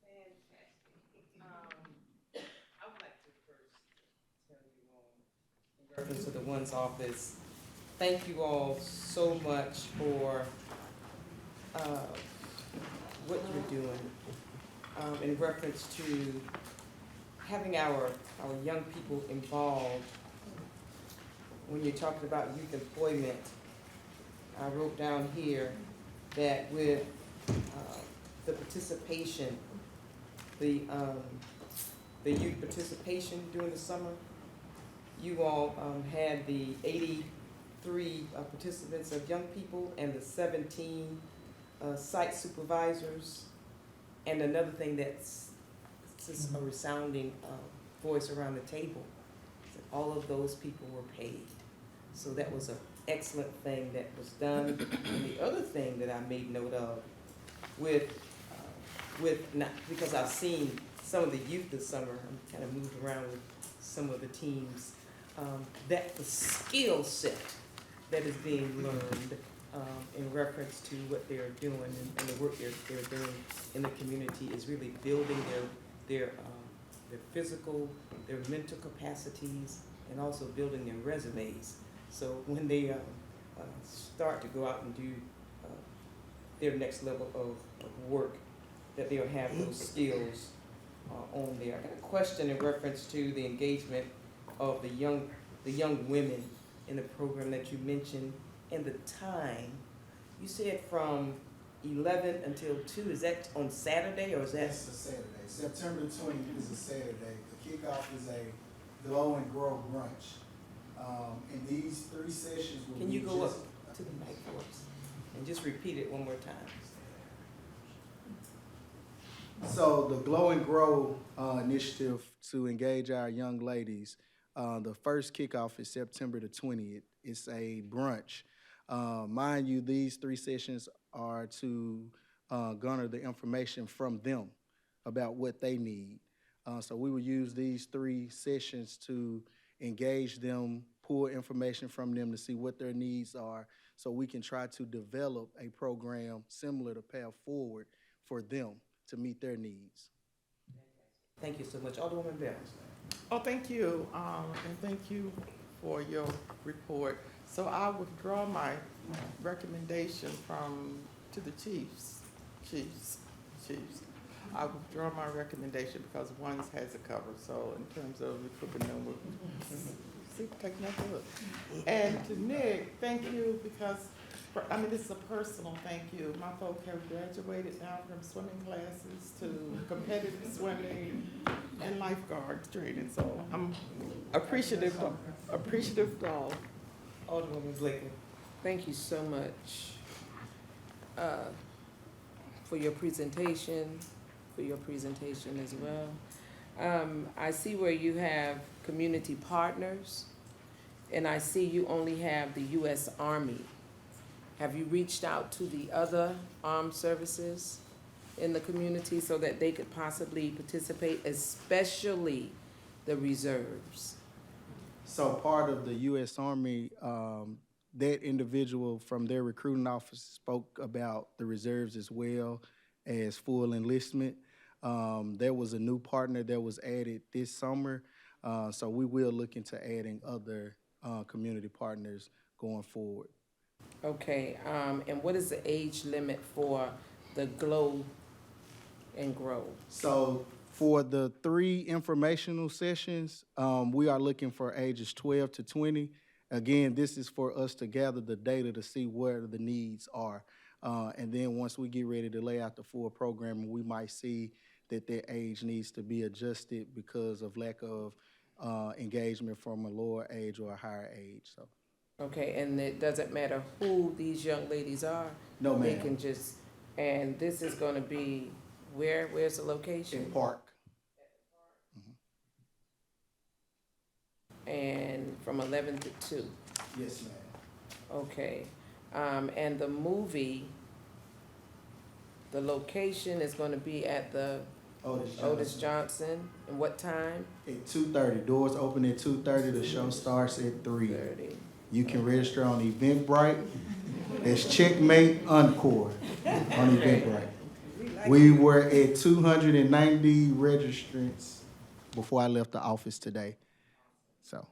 [SPEAKER 1] Fantastic. I would like to first tell you all, in reference to the One's Office, thank you all so much for what you're doing in reference to having our young people involved. When you're talking about youth employment, I wrote down here that with the participation, the youth participation during the summer, you all had the 83 participants of young people and the 17 site supervisors. And another thing that's just a resounding voice around the table, that all of those people were paid. So that was an excellent thing that was done. And the other thing that I made note of because I've seen some of the youth this summer, I'm kind of moved around with some of the teams, that the skill set that is being learned in reference to what they're doing and the work they're doing in the community is really building their physical, their mental capacities, and also building their resumes. So when they start to go out and do their next level of work, that they'll have those skills on there. I got a question in reference to the engagement of the young women in the program that you mentioned, and the time. You said from 11 until 2. Is that on Saturday, or is that?
[SPEAKER 12] That's a Saturday. September 20th is a Saturday. The kickoff is a glow and grow brunch. And these 3 sessions will
[SPEAKER 1] Can
[SPEAKER 12] be
[SPEAKER 1] you go
[SPEAKER 12] just,
[SPEAKER 1] up to the mic for us?
[SPEAKER 13] And just repeat it one more time.
[SPEAKER 12] So the Glow and Grow initiative to engage our young ladies, the first kickoff is September the 20th. It's a brunch. Mind you, these 3 sessions are to garner the information from them about what they need. So we will use these 3 sessions to engage them, pull information from them to see what their needs are, so we can try to develop a program similar to Path Forward for them to meet their needs.
[SPEAKER 13] Thank you so much. Alderwoman Bell.
[SPEAKER 10] Oh, thank you, and thank you for your report. So I withdraw my recommendation to the chiefs. I withdraw my recommendation because one has it covered, so in terms of equipping them with, see, take another look. And to Nick, thank you, because, this is a personal thank you. My folk have graduated now from swimming classes to competitive swimming and lifeguard training, so I'm appreciative of all.
[SPEAKER 13] Alderwoman Blakely.
[SPEAKER 1] Thank you so much for your presentation as well. I see where you have community partners, and I see you only have the U.S. Army. Have you reached out to the other armed services in the community so that they could possibly participate, especially the reserves?
[SPEAKER 12] So part of the U.S. Army, that individual from their recruiting office spoke about the reserves as well as full enlistment. There was a new partner that was added this summer, so we will look into adding other community partners going forward.
[SPEAKER 1] Okay, and what is the age limit for the Glow and Grow?
[SPEAKER 12] So for the 3 informational sessions, we are looking for ages 12 to 20. Again, this is for us to gather the data to see where the needs are. And then once we get ready to lay out the full program, we might see that their age needs to be adjusted because of lack of engagement from a lower age or a higher age. So.
[SPEAKER 1] Okay, and it doesn't matter who these young ladies are?
[SPEAKER 12] No,
[SPEAKER 1] They
[SPEAKER 12] ma'am.
[SPEAKER 1] can just, and this is gonna be, where's the location?
[SPEAKER 12] In Park.
[SPEAKER 1] And from 11 to 2?
[SPEAKER 12] Yes, ma'am.
[SPEAKER 1] Okay, and the movie, the location is gonna be at the Otis Johnson, and what time?
[SPEAKER 12] At 2:30. Doors open at 2:30. The show starts at 3.
[SPEAKER 1] 30.
[SPEAKER 12] You can register on Eventbrite. It's Checkmate Encore on Eventbrite. We were at 290 registrants before I left the office today. So.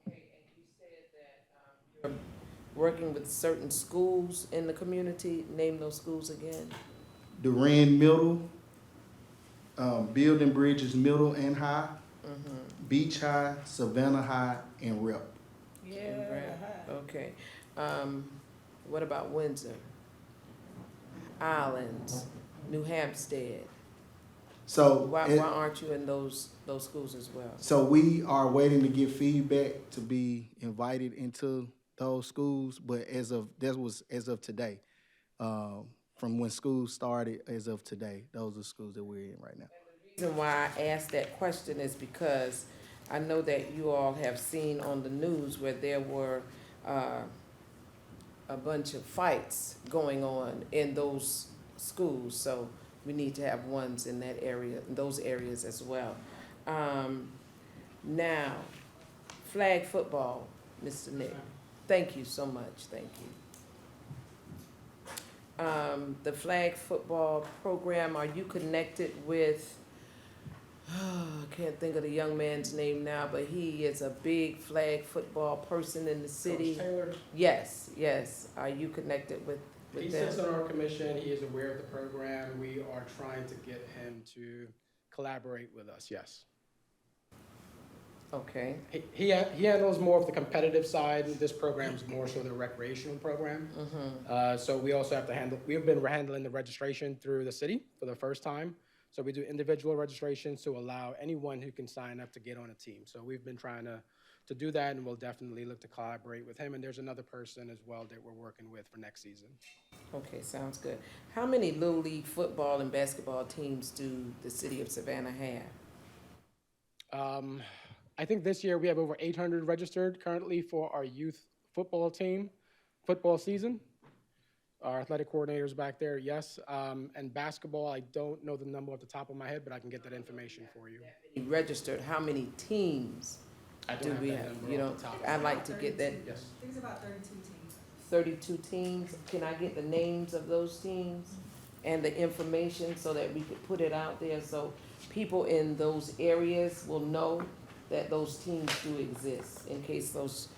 [SPEAKER 1] Okay, and you said that you're working with certain schools in the community. Name those schools again.
[SPEAKER 12] Durand Middle, Building Bridges Middle and High, Beach High, Savannah High, and Rep.
[SPEAKER 1] Okay. What about Windsor? Islands, New Hampstead?
[SPEAKER 12] So
[SPEAKER 1] Why aren't you in those schools as well?
[SPEAKER 12] So we are waiting to get feedback to be invited into those schools, but as of today, from when school started, as of today, those are schools that we're in right now.
[SPEAKER 1] The reason why I asked that question is because I know that you all have seen on the news where there were a bunch of fights going on in those schools, so we need to have ones in that area, in those areas as well. Now, flag football, Mr. Nick. Thank you so much, thank you. The flag football program, are you connected with, I can't think of the young man's name now, but he is a big flag football person in the city.
[SPEAKER 11] Coach Taylor,
[SPEAKER 1] Yes, yes. Are you connected with
[SPEAKER 11] he
[SPEAKER 1] them?
[SPEAKER 11] sits on our commission, he is aware of the program, we are trying to get him to collaborate with us, yes.
[SPEAKER 1] Okay.
[SPEAKER 11] He handles more of the competitive side, and this program is more so the recreational program. So we also have to handle, we've been handling the registration through the city for the first time. So we do individual registrations to allow anyone who can sign up to get on a team. So we've been trying to to do that, and we'll definitely look to collaborate with him. And there's another person as well that we're working with for next season.
[SPEAKER 1] Okay, sounds good. How many Little League football and basketball teams do the city of Savannah have?
[SPEAKER 11] I think this year we have over 800 registered currently for our youth football team, football season. Our athletic coordinators back there, yes. And basketball, I don't know the number off the top of my head, but I can get that information for you.
[SPEAKER 1] Registered, how many teams do we have? You know, I'd like to get that.
[SPEAKER 11] Yes.
[SPEAKER 6] I think it's about 32 teams.
[SPEAKER 1] 32 teams. Can I get the names of those teams and the information so that we could put it out there so people in those areas will know that those teams do exist in case those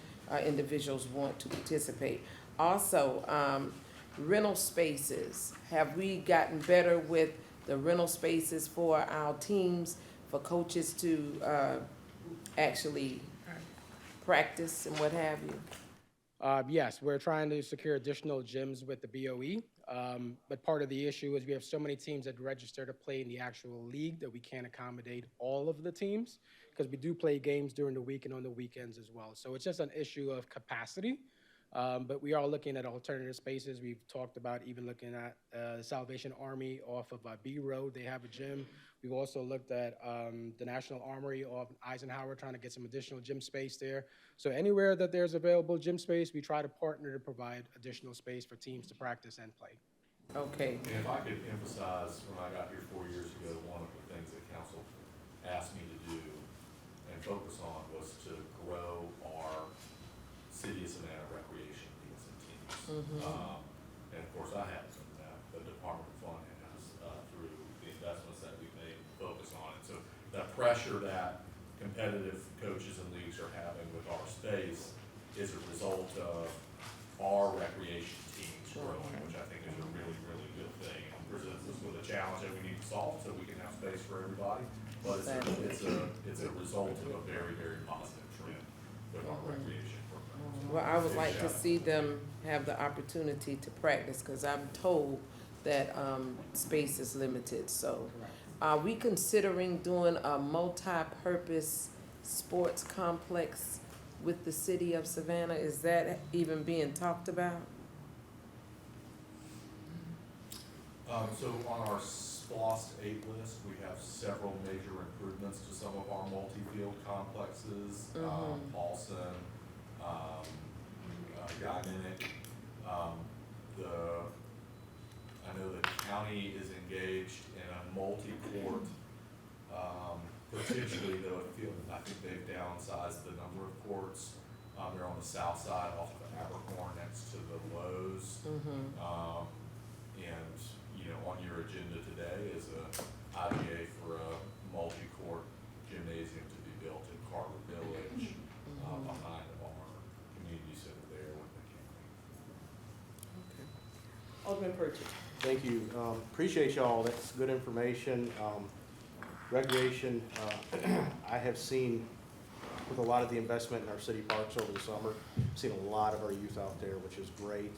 [SPEAKER 1] individuals want to participate? Also, rental spaces. Have we gotten better with the rental spaces for our teams, for coaches to actually practice and what have you?
[SPEAKER 11] Yes, we're trying to secure additional gyms with the BOE, but part of the issue is we have so many teams that register to play in the actual league that we can't accommodate all of the teams, because we do play games during the week and on the weekends as well. So it's just an issue of capacity, but we are looking at alternative spaces. We've talked about even looking at Salvation Army off of B Road. They have a gym. We've also looked at the National Armory off Eisenhower, trying to get some additional gym space there. So anywhere that there's available gym space, we try to partner to provide additional space for teams to practice and play.
[SPEAKER 1] Okay.
[SPEAKER 5] And if I could emphasize, when I got here 4 years ago, one of the things that council asked me to do and focus on was to grow our city of Savannah recreation leagues and teams. And of course, I haven't done that, the Department of Fun has, through the investments that we've made, focus on it. So that pressure that competitive coaches and leagues are having with our space is a result of our recreation teams growing, which I think is a really, really good thing. It presents us with a challenge that we need to solve so we can have space for everybody. But it's a result of a very, very positive trend with our recreation program.
[SPEAKER 1] Well, I would like to see them have the opportunity to practice, because I'm told that space is limited. So are we considering doing a multi-purpose sports complex with the city of Savannah? Is that even being talked about?
[SPEAKER 5] So on our SPLOST 8 list, we have several major improvements to some of our multi-field complexes. Paulson, Guy-Minnick. I know the county is engaged in a multi-court, potentially though I think they've downsized the number of courts. They're on the south side off of Abercorn next to the Lowe's. And, you know, on your agenda today is a IDA for a multi-court gymnasium to be built in Carter Village, behind our community center there with the county.
[SPEAKER 13] Alderman Purchase.
[SPEAKER 4] Thank you. Appreciate y'all. That's good information. Recreation, I have seen with a lot of the investment in our city parks over the summer, seen a lot of our youth out there, which is great.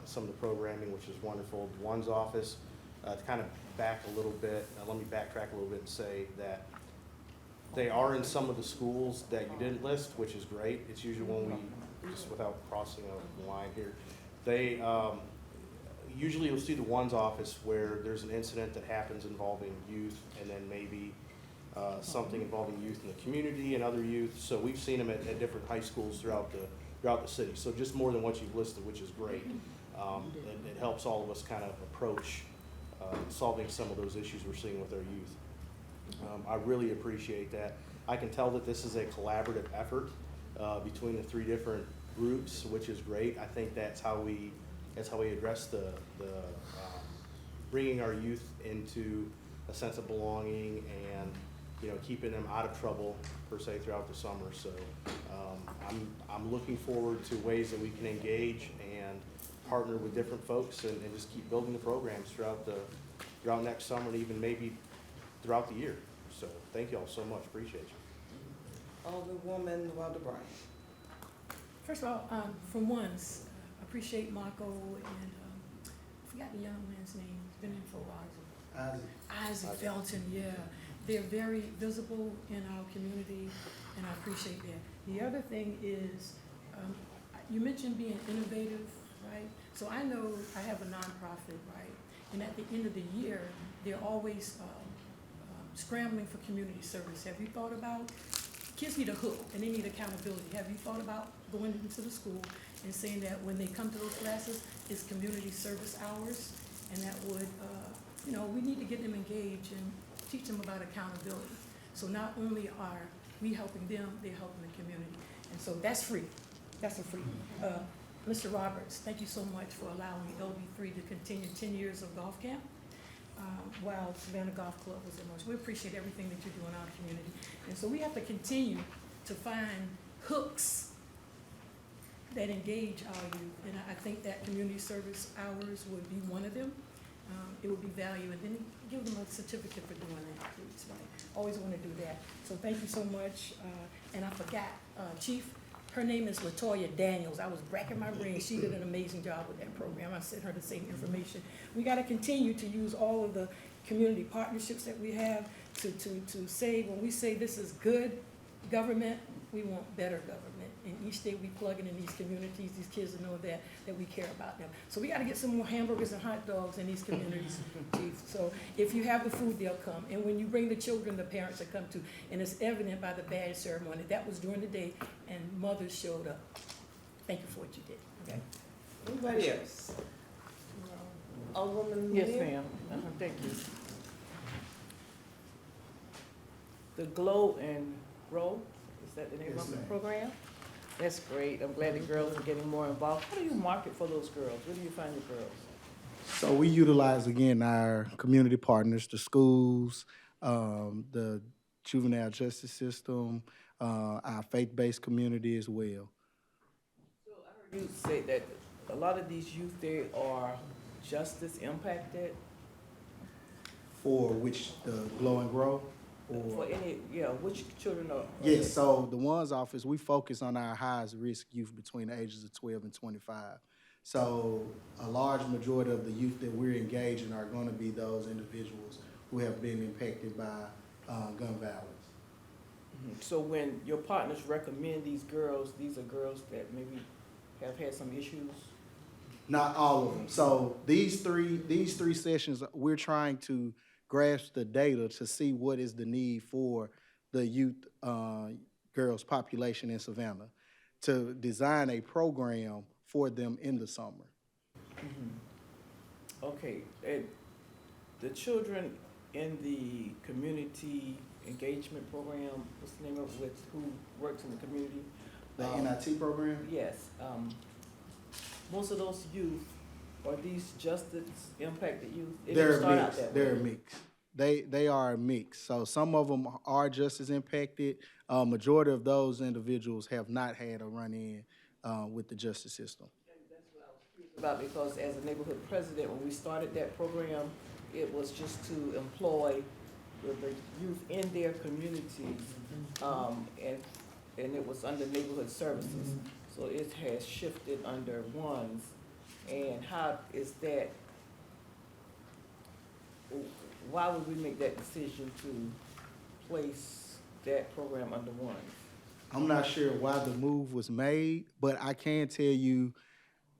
[SPEAKER 4] Some of the programming, which is wonderful. One's office, to kind of back a little bit, let me backtrack a little bit and say that they are in some of the schools that you didn't list, which is great. It's usually when we, just without crossing a line here, they, usually you'll see the One's office where there's an incident that happens involving youth, and then maybe something involving youth in the community and other youth. So we've seen them at different high schools throughout the city. So just more than what you've listed, which is great. It helps all of us kind of approach solving some of those issues we're seeing with our youth. I really appreciate that. I can tell that this is a collaborative effort between the three different groups, which is great. I think that's how we address the bringing our youth into a sense of belonging and, you know, keeping them out of trouble per se throughout the summer. So I'm looking forward to ways that we can engage and partner with different folks and just keep building the programs throughout next summer and even maybe throughout the year. So thank you all so much. Appreciate you.
[SPEAKER 13] Alderwoman Wilder Bryant.
[SPEAKER 6] First of all, for once, appreciate Marco and I forgot the young man's name. He's been in for a while. Isaac Felton, yeah. They're very visible in our community, and I appreciate that. The other thing is, you mentioned being innovative, right? So I know I have a nonprofit, right? And at the end of the year, they're always scrambling for community service. Have you thought about, kids need a hook and they need accountability. Have you thought about going into the school and saying that when they come to those classes, it's community service hours? And that would, we need to get them engaged and teach them about accountability. So not only are we helping them, they're helping the community. And so that's free. That's a free. Mr. Roberts, thank you so much for allowing LB3 to continue 10 years of golf camp while Savannah Golf Club was in motion. We appreciate everything that you're doing in our community. And so we have to continue to find hooks that engage our youth. And I think that community service hours would be one of them. It would be valued, and then give them a certificate for doing that, please, right? Always want to do that. So thank you so much. And I forgot, Chief, her name is LaToya Daniels. I was racking my brain. She did an amazing job with that program. I sent her the same information. We got to continue to use all of the community partnerships that we have to say, when we say this is good government, we want better government. And each day we plug in these communities, these kids to know that we care about them. So we got to get some more hamburgers and hot dogs in these communities, Chief. So if you have the food, they'll come. And when you bring the children, the parents will come too. And it's evident by the badge ceremony. That was during the day, and mothers showed up. Thank you for what you did. Okay.
[SPEAKER 1] Anybody else? Alderwoman
[SPEAKER 8] Yes,
[SPEAKER 1] Lanier?
[SPEAKER 8] ma'am. Thank you. The Glow and Grow, is that the name
[SPEAKER 12] Yes,
[SPEAKER 8] of the
[SPEAKER 12] ma'am.
[SPEAKER 8] program? That's great. I'm glad the girls are getting more involved. How do you market for those girls? Where do you find the girls?
[SPEAKER 12] So we utilize, again, our community partners, the schools, the juvenile justice system, our faith-based community as well.
[SPEAKER 8] So I heard you say that a lot of these youth, they are justice impacted.
[SPEAKER 12] For which, the Glow and Grow?
[SPEAKER 8] For any, which children are?
[SPEAKER 12] Yes, so the one's office, we focus on our highest risk youth between the ages of 12 and 25. So a large majority of the youth that we're engaging are going to be those individuals who have been impacted by gun violence.
[SPEAKER 8] So when your partners recommend these girls are girls that maybe have had some issues?
[SPEAKER 12] Not all of them. So these three sessions, we're trying to grasp the data to see what is the need for the youth girls population in Savannah, to design a program for them in the summer.
[SPEAKER 8] Okay, and the children in the community engagement program, what's the name of it, who works in the community?
[SPEAKER 12] The NIT program?
[SPEAKER 8] Yes, most of those youth, are these justice impacted youth? It didn't
[SPEAKER 12] They're
[SPEAKER 8] start out
[SPEAKER 12] mixed.
[SPEAKER 8] that
[SPEAKER 12] They're
[SPEAKER 8] way.
[SPEAKER 12] mixed. They are a mix. So some of them are just as impacted. Majority of those individuals have not had a run-in with the justice system.
[SPEAKER 8] About, because as a neighborhood president, when we started that program, it was just to employ the youth in their communities, and it was under neighborhood services. So it has shifted under ones. And how is that, why would we make that decision to place that program under ones?
[SPEAKER 12] I'm not sure why the move was made, but I can tell you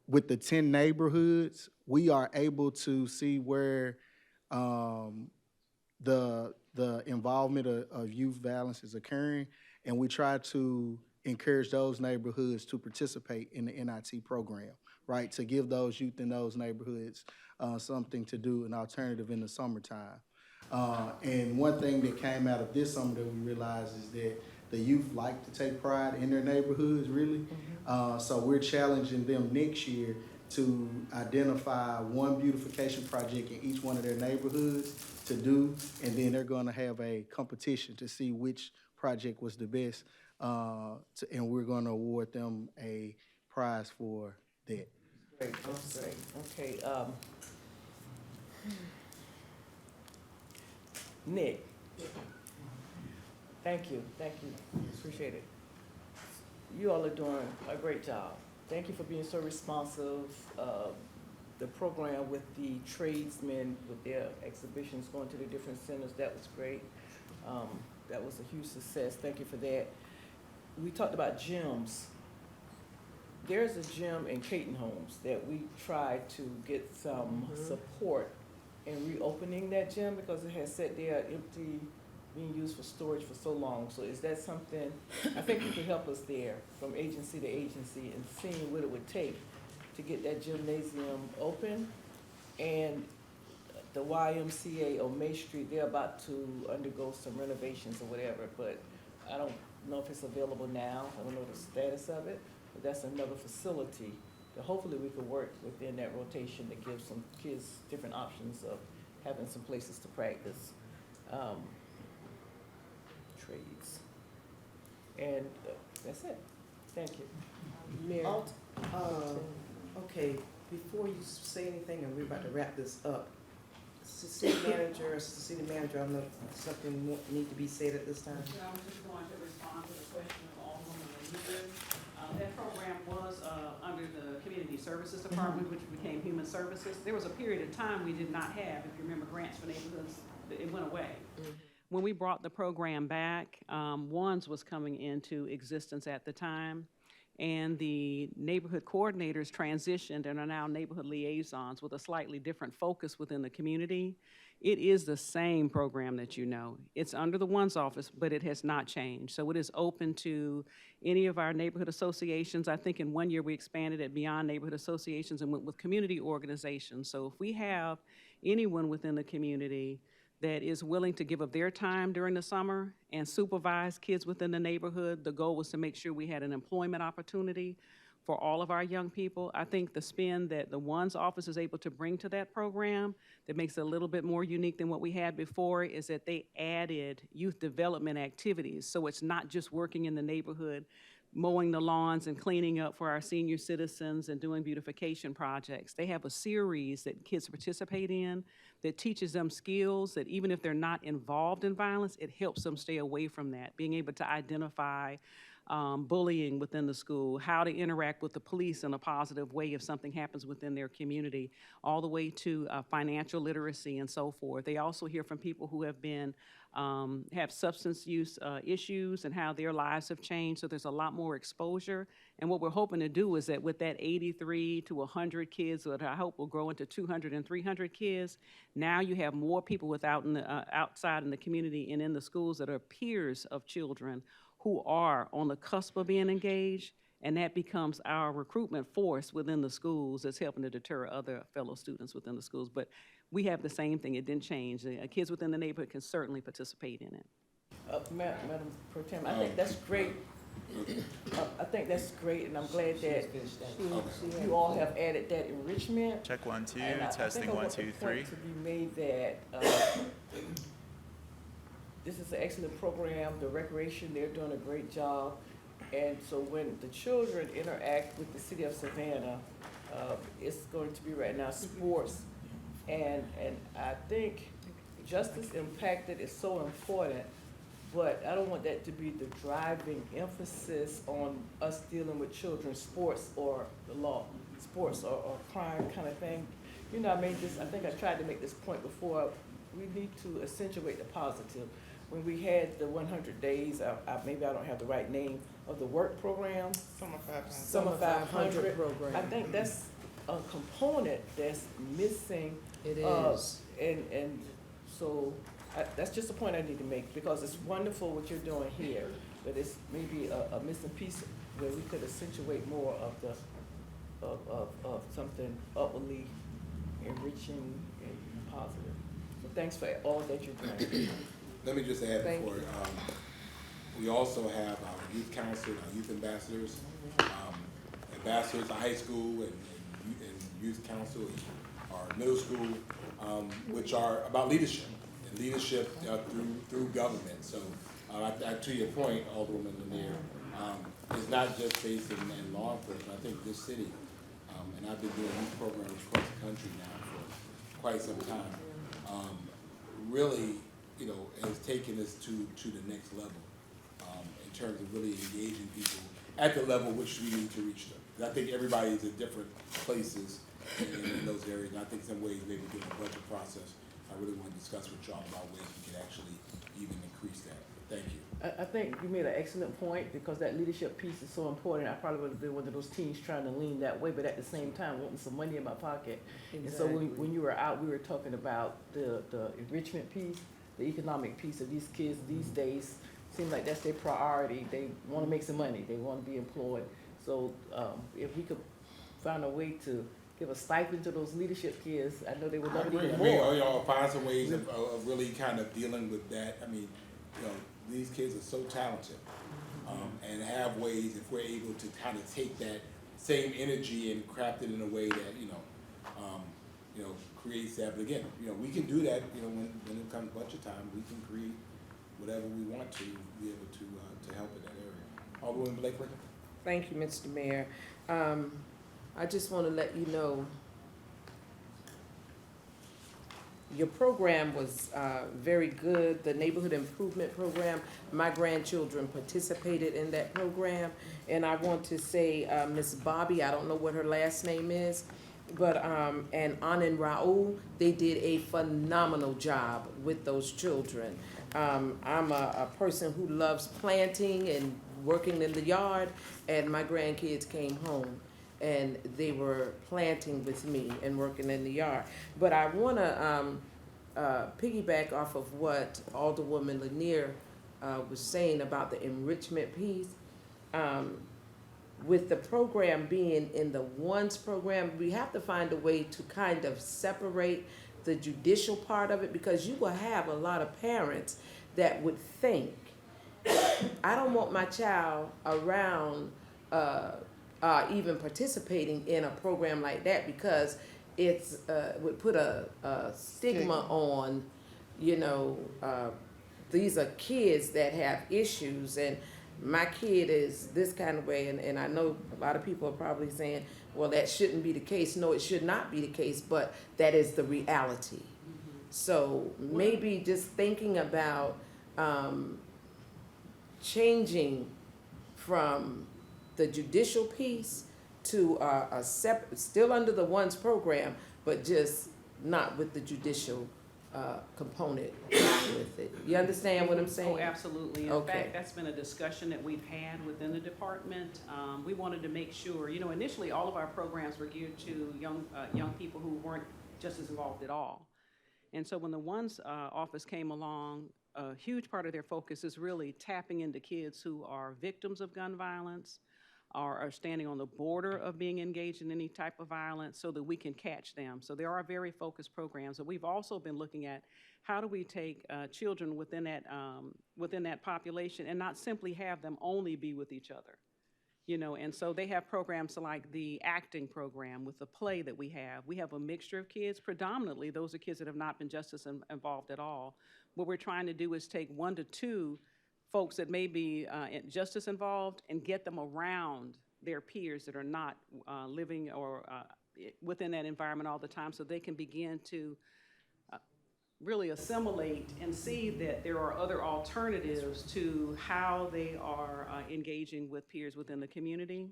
[SPEAKER 12] with the 10 neighborhoods, we are able to see where the involvement of youth violence is occurring, and we try to encourage those neighborhoods to participate in the NIT program, right? To give those youth in those neighborhoods something to do, an alternative in the summertime. And one thing that came out of this summer that we realized is that the youth like to take pride in their neighborhoods, really. So we're challenging them next year to identify one beautification project in each one of their neighborhoods to do, and then they're gonna have a competition to see which project was the best, and we're gonna award them a prize for that.
[SPEAKER 8] Great, that's great, okay, Nick. Thank you, appreciate it. You all are doing a great job. Thank you for being so responsive. The program with the tradesmen, with their exhibitions going to the different centers, that was great. That was a huge success, thank you for that. we talked about gyms. There's a gym in Caton Homes that we tried to get some support in reopening that gym because it has sat there empty, being used for storage for so long. So is that something, I think you can help us there from agency to agency and seeing what it would take to get that gymnasium open. And the YMCA on May Street, they're about to undergo some renovations or whatever, but I don't know if it's available now. I don't know the status of it, but that's another facility that hopefully we could work within that rotation to give some kids different options of having some places to practice trades. And that's it. Thank you.
[SPEAKER 1] Mayor,
[SPEAKER 13] Okay, before you say anything, and we're about to wrap this up, city manager, assistant city manager, I don't know if something more need to be said at this time.
[SPEAKER 14] I was just going to respond to the question of Alderwoman Lincoln. That program was under the Community Services Department, which became Human Services. There was a period of time we did not have, if you remember, grants for neighborhoods, it went away. When we brought the program back, WANDS was coming into existence at the time, and the neighborhood coordinators transitioned and are now neighborhood liaisons with a slightly different focus within the community. It is the same program that you know. It's under the WANDS office, but it has not changed. So it is open to any of our neighborhood associations. I think in 1 year we expanded it beyond neighborhood associations and went with community organizations. So if we have anyone within the community that is willing to give up their time during the summer and supervise kids within the neighborhood, the goal was to make sure we had an employment opportunity for all of our young people. I think the spin that the WANDS office is able to bring to that program that makes it a little bit more unique than what we had before is that they added youth development activities. So it's not just working in the neighborhood, mowing the lawns and cleaning up for our senior citizens and doing beautification projects. They have a series that kids participate in that teaches them skills that even if they're not involved in violence, it helps them stay away from that, being able to identify bullying within the school, how to interact with the police in a positive way if something happens within their community, all the way to financial literacy and so forth. They also hear from people who have been have substance use issues and how their lives have changed, so there's a lot more exposure. And what we're hoping to do is that with that 83 to 100 kids, that I hope will grow into 200 and 300 kids, now you have more people outside in the community and in the schools that are peers of children who are on the cusp of being engaged, and that becomes our recruitment force within the schools that's helping to deter other fellow students within the schools. But we have the same thing, it didn't change. Kids within the neighborhood can certainly participate in it. Madam Pro Tem, I think that's great. I think that's great, and I'm glad that you all have added that enrichment.
[SPEAKER 15] Check 1, 2,
[SPEAKER 8] And
[SPEAKER 15] testing 1, 2, 3.
[SPEAKER 8] I think to be made that this is an excellent program. The recreation, they're doing a great job. And so when the children interact with the city of Savannah, it's going to be right now sports. And I think justice impacted is so important, but I don't want that to be the driving emphasis on us dealing with children's sports or the law, sports or crime kind of thing. You know, I think I tried to make this point before. We need to accentuate the positive. When we had the 100 days, maybe I don't have the right name, of the work program. Summer 500 program. I think that's a component that's missing.
[SPEAKER 1] It is.
[SPEAKER 8] And so that's just a point I need to make, because it's wonderful what you're doing here, but it's maybe a missing piece where we could accentuate more of something upwardly enriching and positive. So thanks for all that you're doing.
[SPEAKER 3] Let me just add before, we also have our youth council, our youth ambassadors, ambassadors of high school and youth council, our middle school, which are about leadership and leadership through government. So to your point, Alderwoman Lanier, it's not just based in law enforcement. I think this city, and I've been doing youth programs across the country now for quite some time, really, has taken us to the next level in terms of really engaging people at the level which we need to reach them. I think everybody is at different places in those areas, and I think some ways maybe given the budget process, I really want to discuss with y'all about ways we could actually even increase that. Thank you.
[SPEAKER 8] I think you made an excellent point, because that leadership piece is so important. I probably would have been one of those teens trying to lean that way, but at the same time wanting some money in my pocket. And so when you were out, we were talking about the enrichment piece, the economic piece of these kids these days. Seems like that's their priority. They want to make some money. They want to be employed. So if we could find a way to give a stipend to those leadership kids, I know they would love it even more.
[SPEAKER 3] You know, find some ways of really kind of dealing with that. I mean, you know, these kids are so talented, and have ways, if we're able to kind of take that same energy and craft it in a way that, you know, creates that. But again, you know, we can do that, you know, when it comes budget time, we can create whatever we want to be able to help in that area. Alderwoman Blakely?
[SPEAKER 1] Thank you, Mr. Mayor. I just want to let you know, your program was very good, the Neighborhood Improvement Program. My grandchildren participated in that program. And I want to say, Miss Bobby, I don't know what her last name is, but, and Anand Raul, they did a phenomenal job with those children. I'm a person who loves planting and working in the yard, and my grandkids came home and they were planting with me and working in the yard. But I want to piggyback off of what Alderwoman Lanier was saying about the enrichment piece. With the program being in the ONES program, we have to find a way to kind of separate the judicial part of it, because you will have a lot of parents that would think, I don't want my child around even participating in a program like that, because it's would put a stigma on, you know, these are kids that have issues, and my kid is this kind of way, and I know a lot of people are probably saying, well, that shouldn't be the case. No, it should not be the case, but that is the reality. So maybe just thinking about changing from the judicial piece to a separate, still under the ONES program, but just not with the judicial component with it. You understand what I'm saying?
[SPEAKER 14] Oh, absolutely. In
[SPEAKER 1] Okay.
[SPEAKER 14] fact, that's been a discussion that we've had within the department. We wanted to make sure, you know, initially all of our programs were geared to young people who weren't just as involved at all. And so when the ONES office came along, a huge part of their focus is really tapping into kids who are victims of gun violence, or are standing on the border of being engaged in any type of violence, so that we can catch them. So there are very focused programs. But we've also been looking at how do we take children within that population and not simply have them only be with each other. You know, and so they have programs like the acting program with the play that we have. We have a mixture of kids, predominantly those are kids that have not been justice involved at all. What we're trying to do is take 1 to 2 folks that may be justice involved and get them around their peers that are not living or within that environment all the time, so they can begin to really assimilate and see that there are other alternatives to how they are engaging with peers within the community.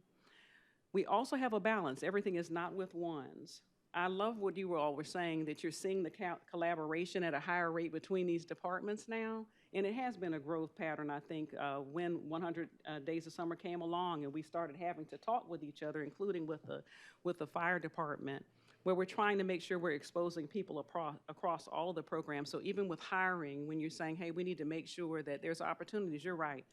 [SPEAKER 14] We also have a balance. Everything is not with ONES. I love what you all were saying, that you're seeing the collaboration at a higher rate between these departments now. And it has been a growth pattern, I think, when 100 Days of Summer came along and we started having to talk with each other, including with the fire department, where we're trying to make sure we're exposing people across all of the programs. So even with hiring, when you're saying, hey, we need to make sure that there's opportunities, you're right.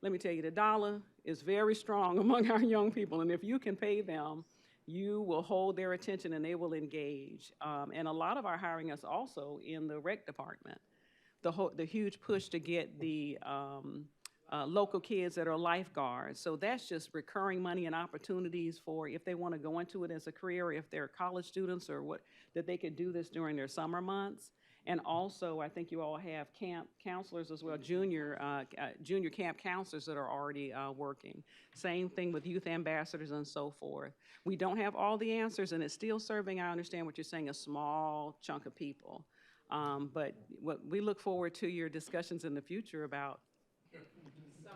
[SPEAKER 14] Let me tell you, the dollar is very strong among our young people, and if you can pay them, you will hold their attention and they will engage. And a lot of our hiring is also in the rec department. The huge push to get the local kids that are lifeguards. So that's just recurring money and opportunities for if they want to go into it as a career, or if they're college students or what, that they could do this during their summer months. And also, I think you all have camp counselors as well, junior camp counselors that are already working. Same thing with youth ambassadors and so forth. We don't have all the answers, and it's still serving, I understand what you're saying, a small chunk of people. But what we look forward to your discussions in the future about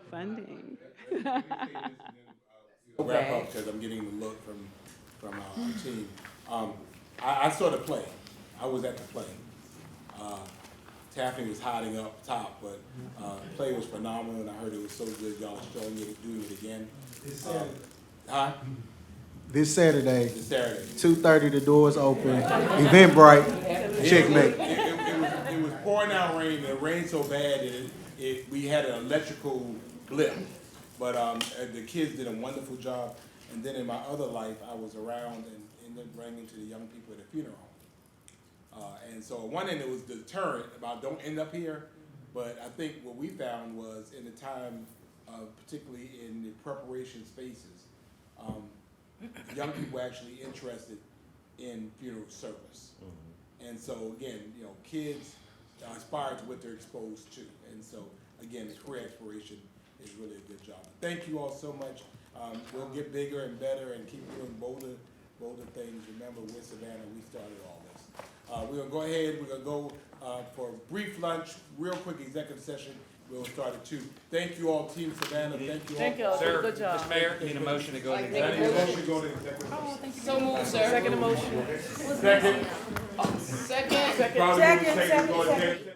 [SPEAKER 14] funding.
[SPEAKER 3] Wrap up, because I'm getting the look from our team. I saw the play. I was at the play. Taffy was hiding up top, but the play was phenomenal, and I heard it was so good, y'all are showing it, doing it again. Huh?
[SPEAKER 12] This Saturday,
[SPEAKER 3] This Saturday.
[SPEAKER 12] 2:30, the doors open. Eventbrite, checkmate.
[SPEAKER 3] It was pouring out rain, and it rained so bad that we had an electrical blip. But the kids did a wonderful job. And then in my other life, I was around and ended up bringing to the young people at a funeral home. And so on one end, it was deterrent about don't end up here. But I think what we found was in the time, particularly in the preparation spaces, young people actually interested in funeral service. And so again, kids aspire to what they're exposed to. And so again, career exploration is really a good job. Thank you all so much. We'll get bigger and better and keep doing bolder things. Remember, we're Savannah, we started all this. We're gonna go ahead, we're gonna go for a brief lunch, real quick executive session. We'll start at 2. Thank you all, Team Savannah, thank you all.
[SPEAKER 8] Thank y'all,
[SPEAKER 15] Sir,
[SPEAKER 8] good job.
[SPEAKER 15] Mr. Mayor, need a motion to go into
[SPEAKER 3] I need a
[SPEAKER 15] executive.
[SPEAKER 3] motion to go to executive session.
[SPEAKER 8] So moved, sir. Second motion.
[SPEAKER 3] Second.
[SPEAKER 8] Second.
[SPEAKER 3] Probably move to take- go to executive session.